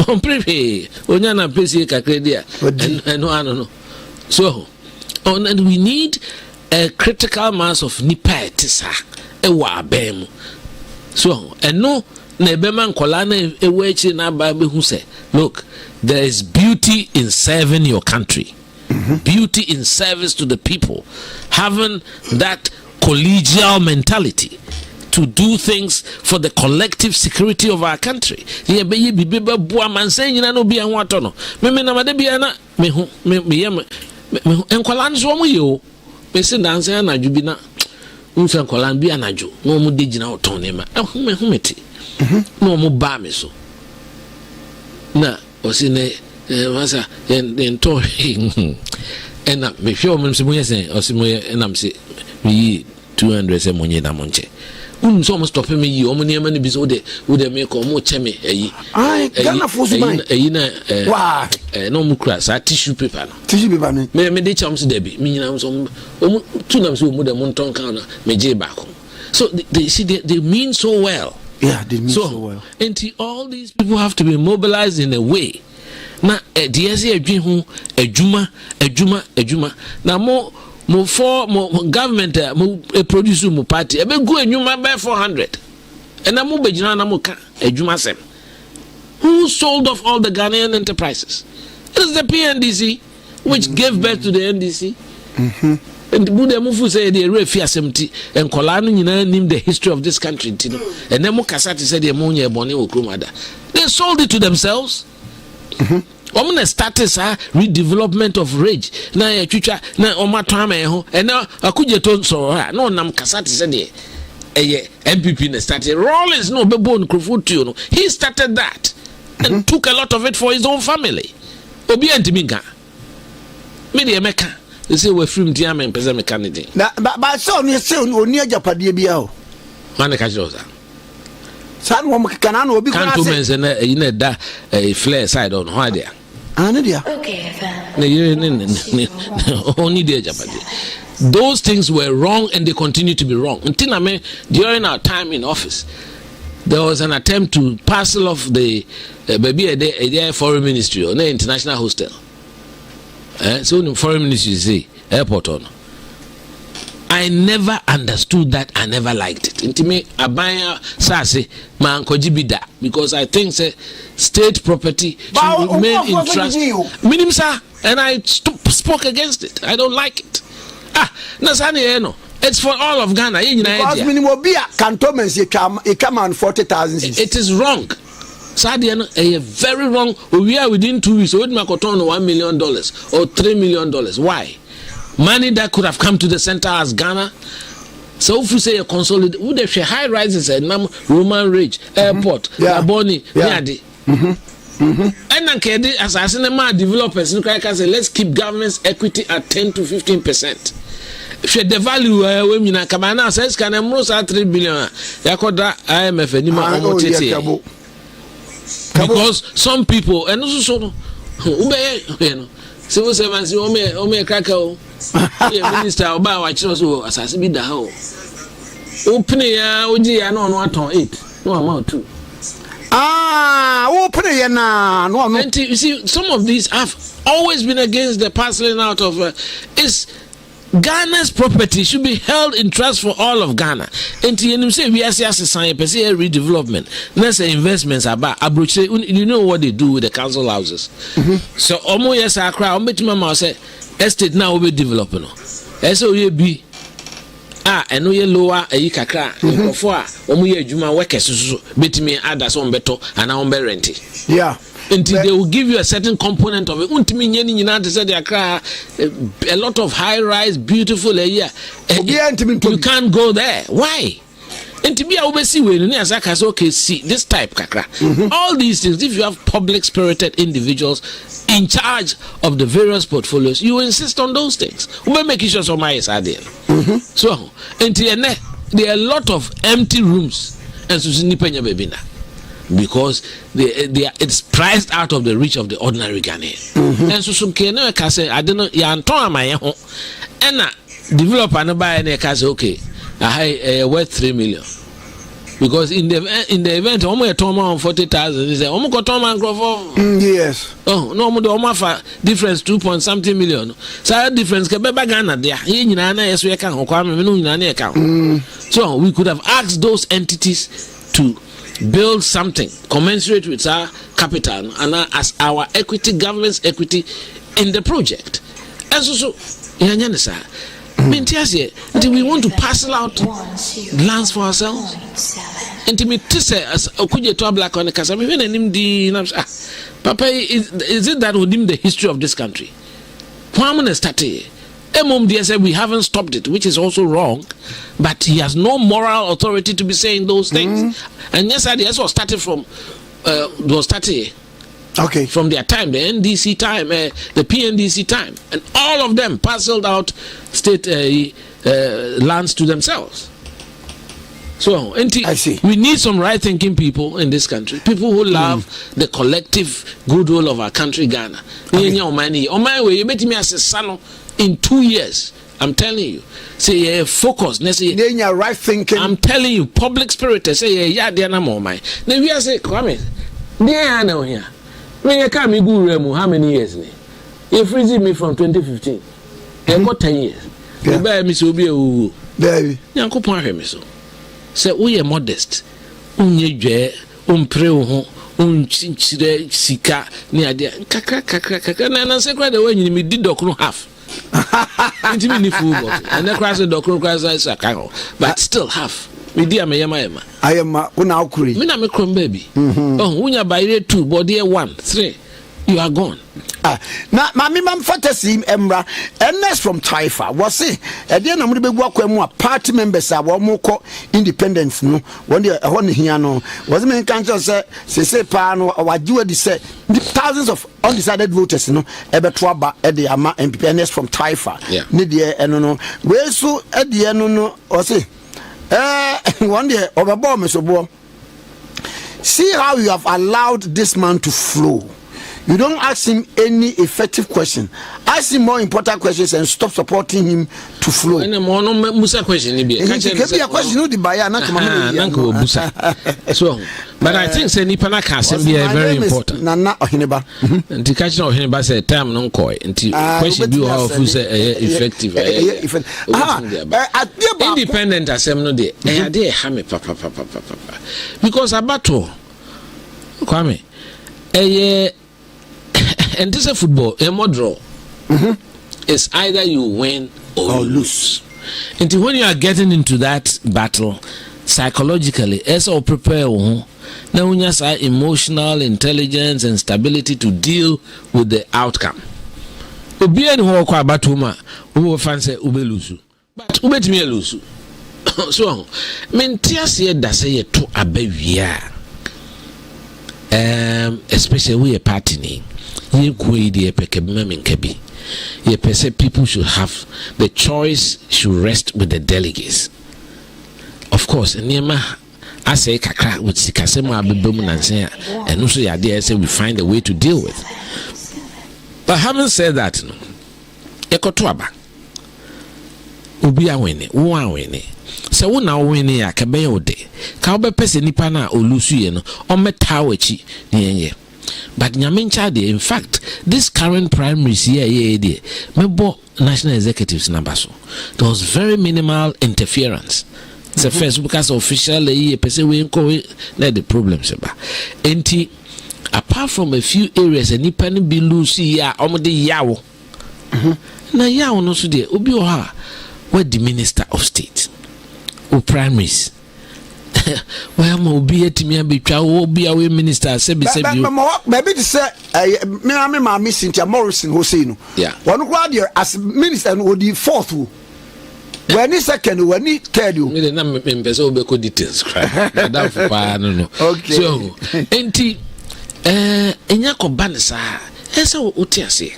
On pretty. Onyana pesi kakredia. And no. So and we need a critical mass of nipa etisa ewa abem. So and no na ebema nkola na ewechi na ba behu say look, there is beauty in serving your country. Beauty in service to the people, having that collegial mentality to do things for the collective security of our country. Ye be bua man say nyina no bia ho atono me na made bia na me hu me enkwala nso mo ye o me se danse anadwo bi na unfa enkwala bi anadwo no mo de gina oton ne ma me meti no mo ba me so na osine masa en to ena me hwe o mse moye sen osimo ena mse mi 200 se monye na monche so almost stop me yi o mo ne ma ne bi so de me ko mo cheme eyi Ghana for so man eyi na wa no mo kra sa tissue paper no me de cham se de bi mi nyina so o tu na so mo de mo nton kan na me je ba ko so they mean so well. Yeah, they mean so well. And all these people have to be mobilized in a way. Na DSC adwin ho adwuma na mo government mo produce mo party e be go enwuma by 400 and na mo begina na mo ka adwuma sem. Who sold off all the Ghanaian enterprises? It is the PNDC which gave birth to the NDC. And Buddha Mufu said the refi assembly and Kolano nyina nim the history of this country and then mo kasati said the money boni okrumada. They sold it to themselves. Omna status redevelopment of rage na twitwa na omatwa me ho and na akuje to so no nam kasati said the MPP na started Rollins no bebo nkrofo no he started that and took a lot of it for his own family. Obi antiminga me de meka they say we free mtia me pese me candidate na ba so ni say oni ajapade bia o man ka joza san wo mkana na obi kan to mense na ina da flare side on ho dia dia okay only the ajapade. Those things were wrong and they continue to be wrong. Until me during our time in office there was an attempt to parcel off the baby a foreign ministry or the international hostel. So the foreign ministry say airport on. I never understood that. I never liked it. Into me, abaya sase man kojibida because I think say state property should remain in trust. Minim sir, and I spoke against it. I don't like it. Nasani no. It's for all of Ghana. Because minimum be cantonments you come on 40,000. It is wrong. Sadiano a very wrong. We are within 2 weeks. We would make $1 million or $3 million. Why? Money that could have come to the center as Ghana. So if we say a consolidate, would have high rises and Roman Ridge Airport, Laboni, Yadi. And then assassin ma developers no can say let's keep government's equity at 10 to 15%. If the value we na kabana says can emros at 3 billion yakoda IMF anima omotete. Because some people and also so ube civil servants ome kraka o minister oba wa chiro so assassin bi da ho open ya oji ya no aton 8 no amount 2. Open it now. No. And you see, some of these have always been against the parceling out of. It's Ghana's property should be held in trust for all of Ghana. And you say we are saying redevelopment. Let's say investments about Abruche. You know what they do with the council houses. So almost yes, I cry. I'm betting my say estate now will be developing. SOB. And no lower a kakra for omuye adwuma workers so betimi ada so mbeto and na ombe rent. Yeah. Until they will give you a certain component of it. Untimi nyeni nyina to say they akra a lot of high rise beautiful area. You can't go there. Why? And to be a obesi we ni asaka say okay see this type kakra. All these things, if you have public spirited individuals in charge of the various portfolios, you insist on those things. We make sure some is there. So until there are a lot of empty rooms and so nipenya bebina because it's priced out of the reach of the ordinary Ghanaian. And so some kena ka say I don't know ya anton amaye ho and developer no buy na ka say okay I worth 3 million. Because in the event, almost a ton on 40,000. Is almost a ton on yes. Oh no, the offer difference 2.something million. So that difference can be Ghana there. So we could have asked those entities to build something commensurate with our capital and as our equity, government's equity in the project. And so until we want to parcel out lands for ourselves. And to me, as Okuye to black on the Kasami, when him the Papa, is it that would him the history of this country? Kwamuna started. MOMD said we haven't stopped it, which is also wrong, but he has no moral authority to be saying those things. And yes, I was started from okay, from their time, the NDC time, the PNDC time, and all of them parceled out state lands to themselves. So, I see. We need some right-thinking people in this country, people who love the collective goodwill of our country, Ghana. Okay. On my way, you bet me as a salon in 2 years. I'm telling you, say focus. Then you're right thinking. I'm telling you, public spirit. Say yeah, they're not more mine. Then we are say, Kwame, they are now here. When you come, you go how many years? You freezing me from 2015. You got 10 years. You buy me so be a baby. You go point me so. Say we are modest. Unye pray chinchire sika ni ade kakra na say cry the way you me did dokro half. Inti me ni full bottle. And the cry say dokro cry say saka but still half. Me di ameyama. Ayama una okuri. Me na me krom baby. Oh, unya bayre 2 body 1 3. You are gone. Na mami mam fantasy emra Ernest from Taifa was say e dey na mo be gwa kwa mu a party members a wo mo ko independence no won dey e ho ne hia no was me kan say pa no wajiwa di say thousands of undecided voters no e be to aba e dey ama MPP Ernest from Taifa ne dey eno no we so e dey eno no o say one day overball me so bo see how you have allowed this man to flow. You don't ask him any effective question. Ask him more important questions and stop supporting him to flow. Musa question be a question no the buyer na so but I think say nipa na can be very important. Nana Ohineba. Nti catch na Ohineba say time no koi. Nti question be how full say effective. Independent asem no dey. E dey ha me papa. Because abato Kwame and this is football, a more draw. It's either you win or lose. And when you are getting into that battle, psychologically, as or prepare, now you have emotional intelligence and stability to deal with the outcome. Obi any who kwa batuma, who fancy ube lusu, but ube me lusu. So, men tiasi da say to abevia. especially we a party ni ye koi de pekebema menkabi ye pese people should have the choice should rest with the delegates. Of course niema I say kakra with sikasemu abebemu nanse and also ya there say we find a way to deal with. But having said that, no ekotoaba obi awene wo awene se wo na wene ya ka be yode ka wo be pese nipa na olusu ye no o meta wachi ne yenye. But nyamencha de in fact this current primaries here de mebo national executives number so there was very minimal interference. The first because officially pese we nko na the problems ba enti apart from a few areas nipa ne bi lose ya omde yawo na yawo no so de obi o ha what the minister of state or primaries well mo be etimi abetwa obi awe minister say be maybe to say me ma Cynthia Morrison ho say no one kwa there as minister no the fourth when he second when he third you me na me pese obeko details cry that for pa no okay so enti enya ko banisa esa wo tiase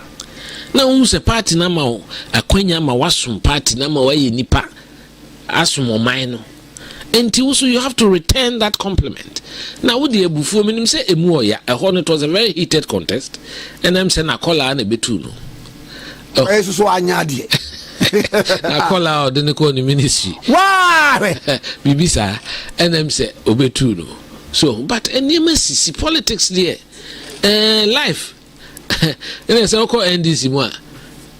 na wo se party na ma akwanya ma wasum party na ma waye nipa asum oman no enti wo so you have to return that compliment. Now wo de ebufu minim say emu oya it was a very heated contest and I'm saying na call na betu no eso so anya de na call out the ko ni ministry why bibisa and I'm say obetu no so but any see politics there life ene se ko NDC mo a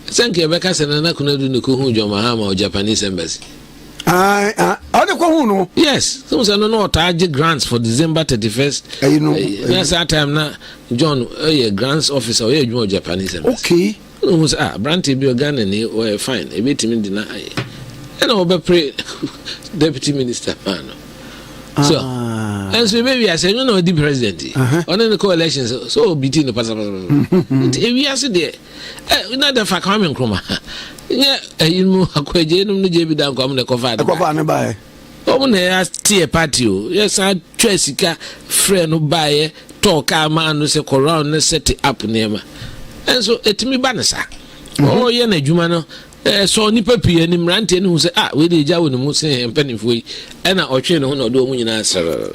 sanke be ka se na kunadu ne ko hu John Mahama o Japanese embassy yes so say no target grants for December 31st you know that's that time na John grants officer o you Japanese okay embassy no say branty bi Ghana ni o fine e betimi di na and o be pray deputy minister man so and so maybe I say no the president on the coalitions so between the pastor we are there na the fa coming kroma yeah you know akwaje no je bi dan kwam ne kofa ne bae o na ya tie party o yes a twasika frɛ no bae talk ama no se corral ne set up nema and so etimi ba ne sa o ye na adwuma no so nipa pie ni mrante ni hu se we dey ja woni mu se empanifo yi na otwe ne ho na do mu nyina asere.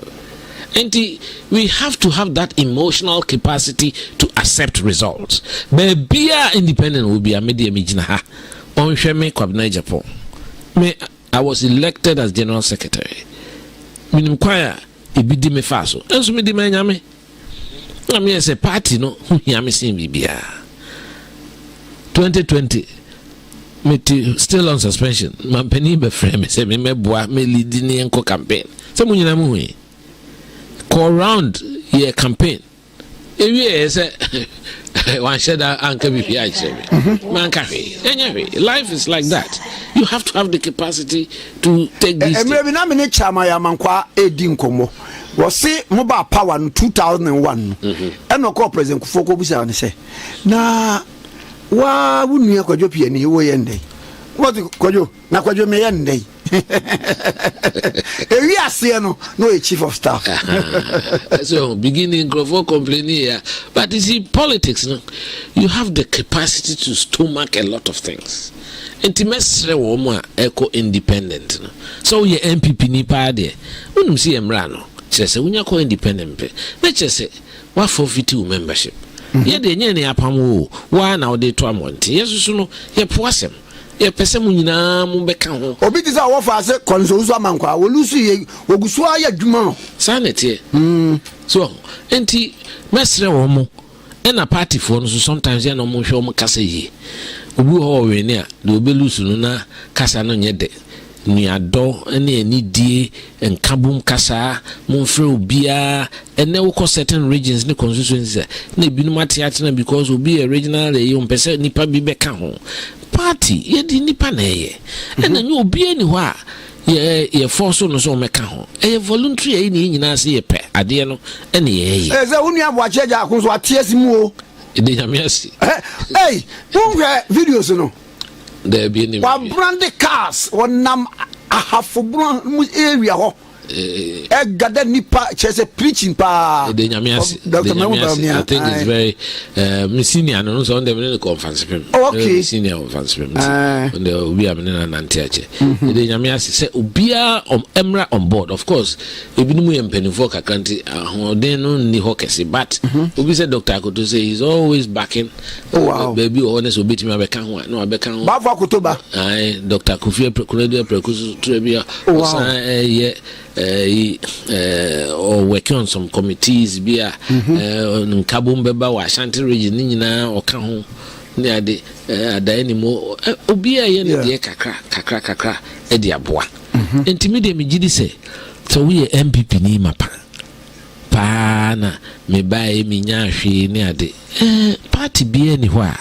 And we have to have that emotional capacity to accept results. Be independent will be a media mijina ha. Onhwe me Kwabena Agyapong. Me I was elected as general secretary. Minim kwaya ebidi me faso. Enso me di manyame. Na me say party no yame sin bibia. 2020 me still on suspension. My penny be frame me say me boa me lead ni enko campaign. Say mu nyina mu hu. Go around your campaign. If you say one shed anchor life is like that. You have to have the capacity to take this. Maybe na me chama ya mankwa edi nkomo. Was say mobile power in 2001. And no call President Kufoko bisa ne say. Na wa wunu akwadwo pie ne wo yende. What kwadwo na kwadwo me yende. We are saying no a chief of staff. So beginning of complaining here, but you see politics, no, you have the capacity to stomach a lot of things. Intimacy woman eco independent. No? So your MPP ni pa there. When see emrano, say when you call independent, let's just say what forfeit membership. Yeah, the nyene apamu. Why now they to amonte? Yes, so no, ye poasem. E pese mu nyina mu beka ho obi ti sa wo fa se konsoso amankwa wo lusu ye ogusu aya dwuma sanete so enti mesre wo mo na party for no so sometimes ya no mo hwe mo kasa yi obi ho we ne a de obi lusu no na kasa no nye de nuado ene anidie enkabum kasa mo mfre obia ene wo ko certain regions ne constituencies na ebinum atiate na because obi a regional e yo mpese nipa bi beka ho party ye di nipa na ye ena nyo obi ani ho a ye force no so meka ho e voluntary e ni nyina se ye pe ade no ene ye ze unu abo acheja akunso atiesi mu o e de nyamiasi hey who videos no there be ni wa brand cars wonam ahafo bron area ho gather nipa chese preaching pa the nyamiasi I think it's very senior no so on the conference okay senior conference on the obi amena nantiache the nyamiasi say obia emra on board of course ebinumu yempenifo kakanti ahoden no ni hokese but obi say Dr. Akoto say he's always backing baby honest obetimi abeka ho na abeka ho ba fa Akoto Dr. Kofi Prekuredo Prekusu trebia or working on some committees bia Kabumbeba wa Ashanti region nyina oka ho ne ade adanimo obi a ye ne de kakra e de aboa ntimi de megidi se so we MPP ni mapa pa na me bae mi nya hwe ne ade party bia ni ho a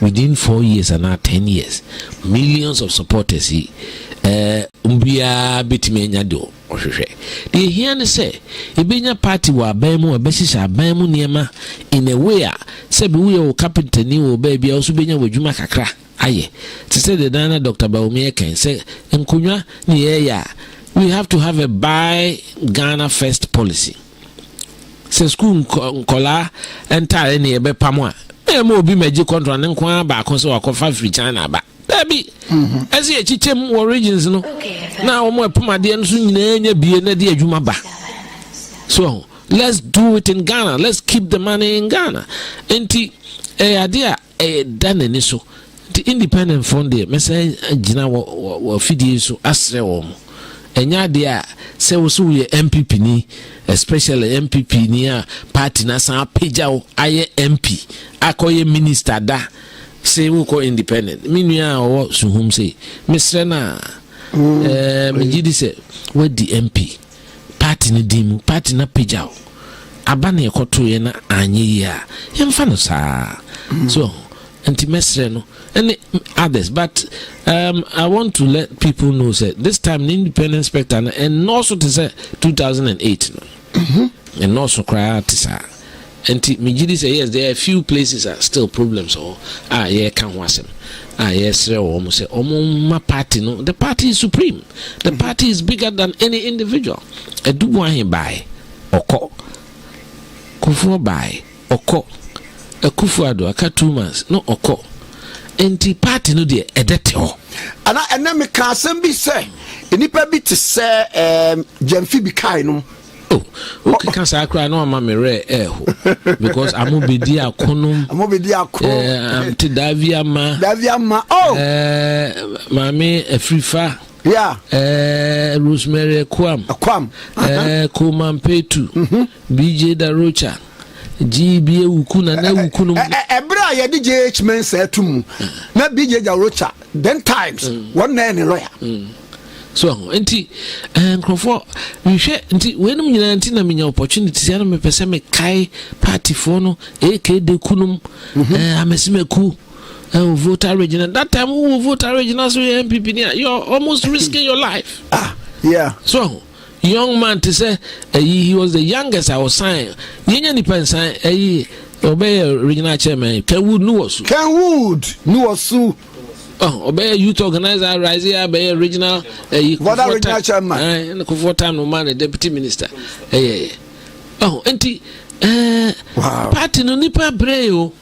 within 4 years and 10 years millions of supporters umbia bitime nya do ohwehwe de hia ne se ebenya party wa aban mu abesisa aban mu niema in a way a se be we o captain ni wo ba bia so benya wadwuma kakra aye to say the Dana Dr. Bawumia can say enkonwa ni ya we have to have a buy Ghana first policy se school nkola entire ni ebe pamo a mo obi maji contract nko ba ko so akofa free China ba dabi as e chichem origins no na omo epomade no so nyina nya bie na de adwuma ba so let's do it in Ghana, let's keep the money in Ghana enti idea dane ni so the independent fund there message gina wo fidie so asre wo enya de a se wo so ye MPP ni especially MPP ni a party na san pagya wo aye MP akoye minister da say we ko independent minua o suhum say mesre na megidi say we di MP party ni dim party na pagya wo aba na ekoto ye na anye ya yemfa no saa so anti mesre no and others but I want to let people know that this time the independent spectre and also to say 2008 and also cry to say and Mijidi say yes there are a few places are still problems or yeah can wasem yes almost say my party no the party is supreme the party is bigger than any individual a do one buy oko kufu buy oko a kufuado aka 2 months no oko enti party no de edete ho ana ene me ka asem bi say enipa bi te say Jamfi bi kai no okay can say akra no ama me re ho because amobedi akonom te davia ma mame afrifa Rosemary Kwam Komampetu BJ Darocha GBA ukuna na ukunu ebra ya DJH men say tum na BJ Darocha then times one na lawyer so enti nkrofo nhwe enti wenum nyina enti na menya opportunity ya na me pese me kai party for no ekede kunum amesimeku voter regional that time who voter regional so MPP you're almost risking your life so young man to say he was the youngest I was saying yenya ni pensan obey regional chairman Kenwood Nuwasu obey youth organizer Rise be regional regional chairman and for time no man deputy minister enti party no nipa breo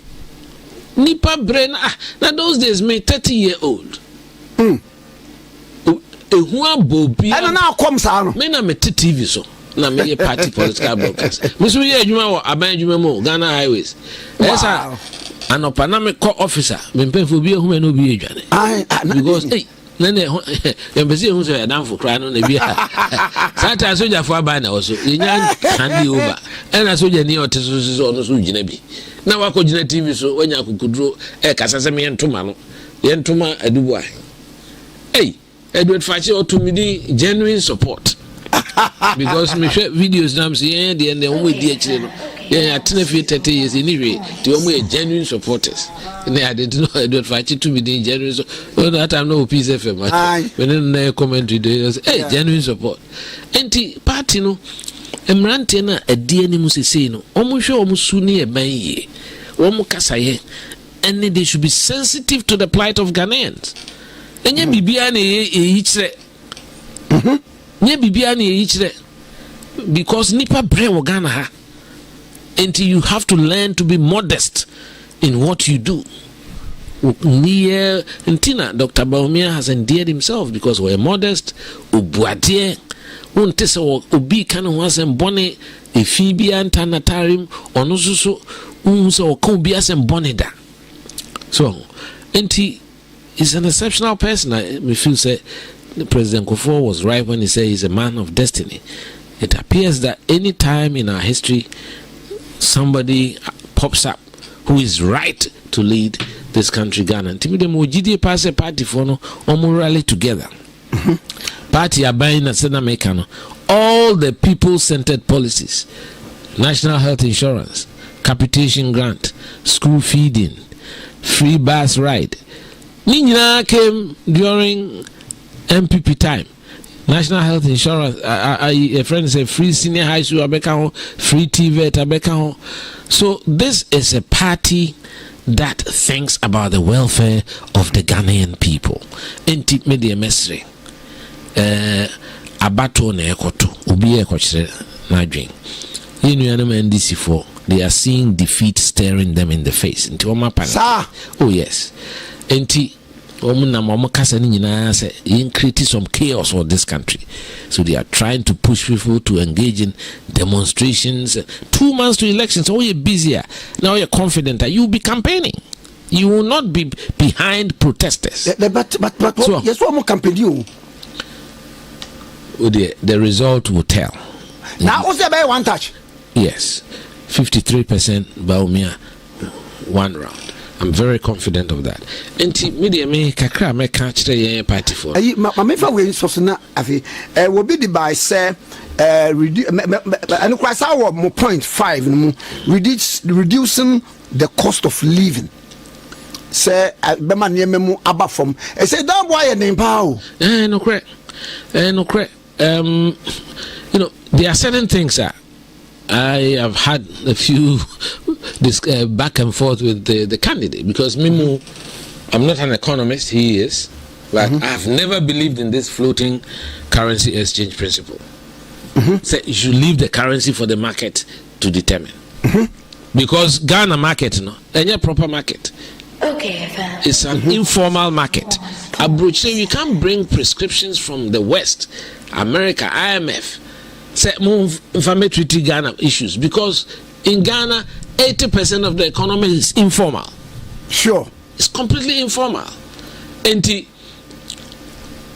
nipa brain na those days me 30-year-old ehua bobi ana na akom sa no me na me TV so na me party political broadcast me so ye adwuma wo aban adwuma mo Ghana Highways esa anopa na me call officer me mpemfo bi ehuma na obi edwane because nene yembezi ehun so ya for cry no na bi sata soja for aban na also yenya handi over na soja ni oteso so no so gina bi na wako gina TV so wanya akukuduro kasa se me ntoma no ye ntoma adubu a Edward Fachi or to me genuine support because me share videos now see the end only DH yeah 30 years anyway the only genuine supporters and I didn't know Edward Fachi to me genuine so that time no peace FM when they commentary they say genuine support enti party no emrante na ade ani musese no omo hwe omo su ne e ban ye omo kasaye and they should be sensitive to the plight of Ghanaians enye bibia na eyichire nye bibia na ye chire because nipa brain wo Ghana ha. Until you have to learn to be modest in what you do. Ntina Dr. Bawumia has endeared himself because we're modest, ubuadie, untese ubi kana wasem bone efibia antanatarim onosuso unse okan asem bone da. So, Nti is an exceptional person. I feel say President Kufuor was right when he said he's a man of destiny. It appears that any time in our history somebody pops up who is right to lead this country, Ghana. Timide pass a party for no rally together. Party abaying na sena mekano. All the people-centered policies, national health insurance, capitation grant, school feeding, free bus ride. Ninyina came during MPP time. National health insurance, a friend said free senior high school, free TVET. So this is a party that thinks about the welfare of the Ghanaian people. Enti media mesre abato na ekoto obi ekochire na dwen. Yenuanum NDC for they are seeing defeat staring them in the face. Enti oma pana. Oh yes. Enti create some chaos for this country. So they are trying to push people to engage in demonstrations. 2 months to elections, so you're busier. Now you're confident that you'll be campaigning. You will not be behind protesters. But so, yes, what more campaign? The result will tell. Now, what's the one touch? Yes, 53% Bawumia, 1 round. I'm very confident of that. Enti media me kakra me ka kire yen party for. Me fa we so na afi will be the by say and kwasa wo 0.5 no reducing the cost of living. Say be man ye memu aba from. Say that boy ye name pa o. No correct. No correct. You know, there are certain things that I have had a few this back and forth with the candidate because Mimu, I'm not an economist, he is, but I've never believed in this floating currency exchange principle. So you should leave the currency for the market to determine. Because Ghana market, no, and your proper market. Okay, it's an informal market. So you can't bring prescriptions from the West, America, IMF. Say move inflammatory Ghana issues because in Ghana 80% of the economy is informal. Sure, it's completely informal. And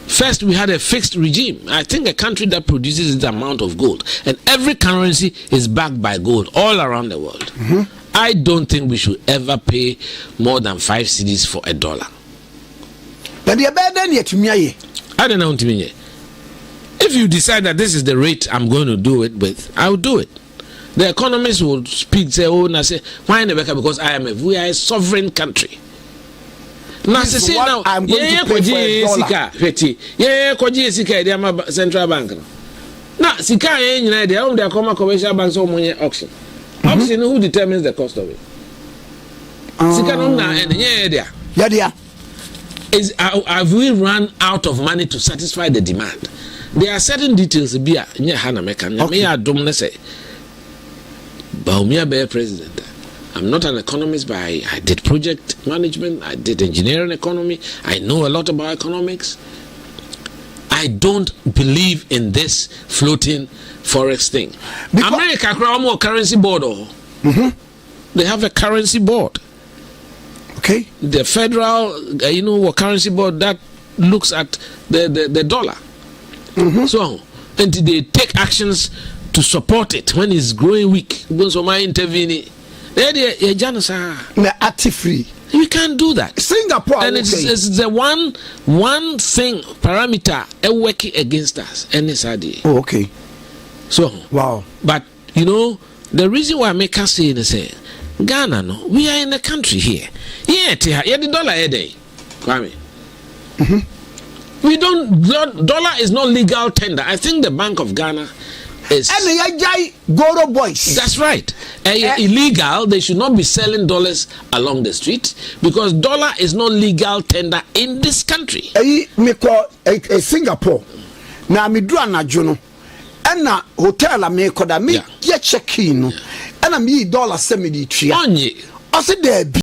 first we had a fixed regime. I think a country that produces the amount of gold and every currency is backed by gold all around the world. I don't think we should ever pay more than 5 cedis for $1. But the better yet to me. I don't know to me. If you decide that this is the rate I'm going to do it with, I'll do it. The economists will speak, say, oh, and I say, why in America? Because IMF, we are a sovereign country. Now, say now, I'm going to pay for $1. Yeah, central bank. Now, Sika, they are commercial banks or money auction. Auction, who determines the cost of it? Sika, no, and yeah. Have we run out of money to satisfy the demand? There are certain details Bawumia be president. I'm not an economist, but I did project management, I did engineering economy, I know a lot about economics. I don't believe in this floating forex thing. America have currency board. They have a currency board. Okay. The federal, currency board that looks at the dollar. So, and they take actions to support it when it's growing weak. So my intervening. You can't do that. Singapore, and it's the one thing parameter working against us. Oh, okay. So wow. But the reason why I make us say is Ghana, no, we are in the country here. Yeah, the dollar a day. Kwame. We don't. Dollar is not legal tender. I think the Bank of Ghana is. And Goro boys. That's right. Illegal. They should not be selling dollars along the street because dollar is not legal tender in this country. Me call Singapore. na medru anadwo no ɛna hotel a me koda me ye check in no ɛna me $70 tua onye ɔse da bi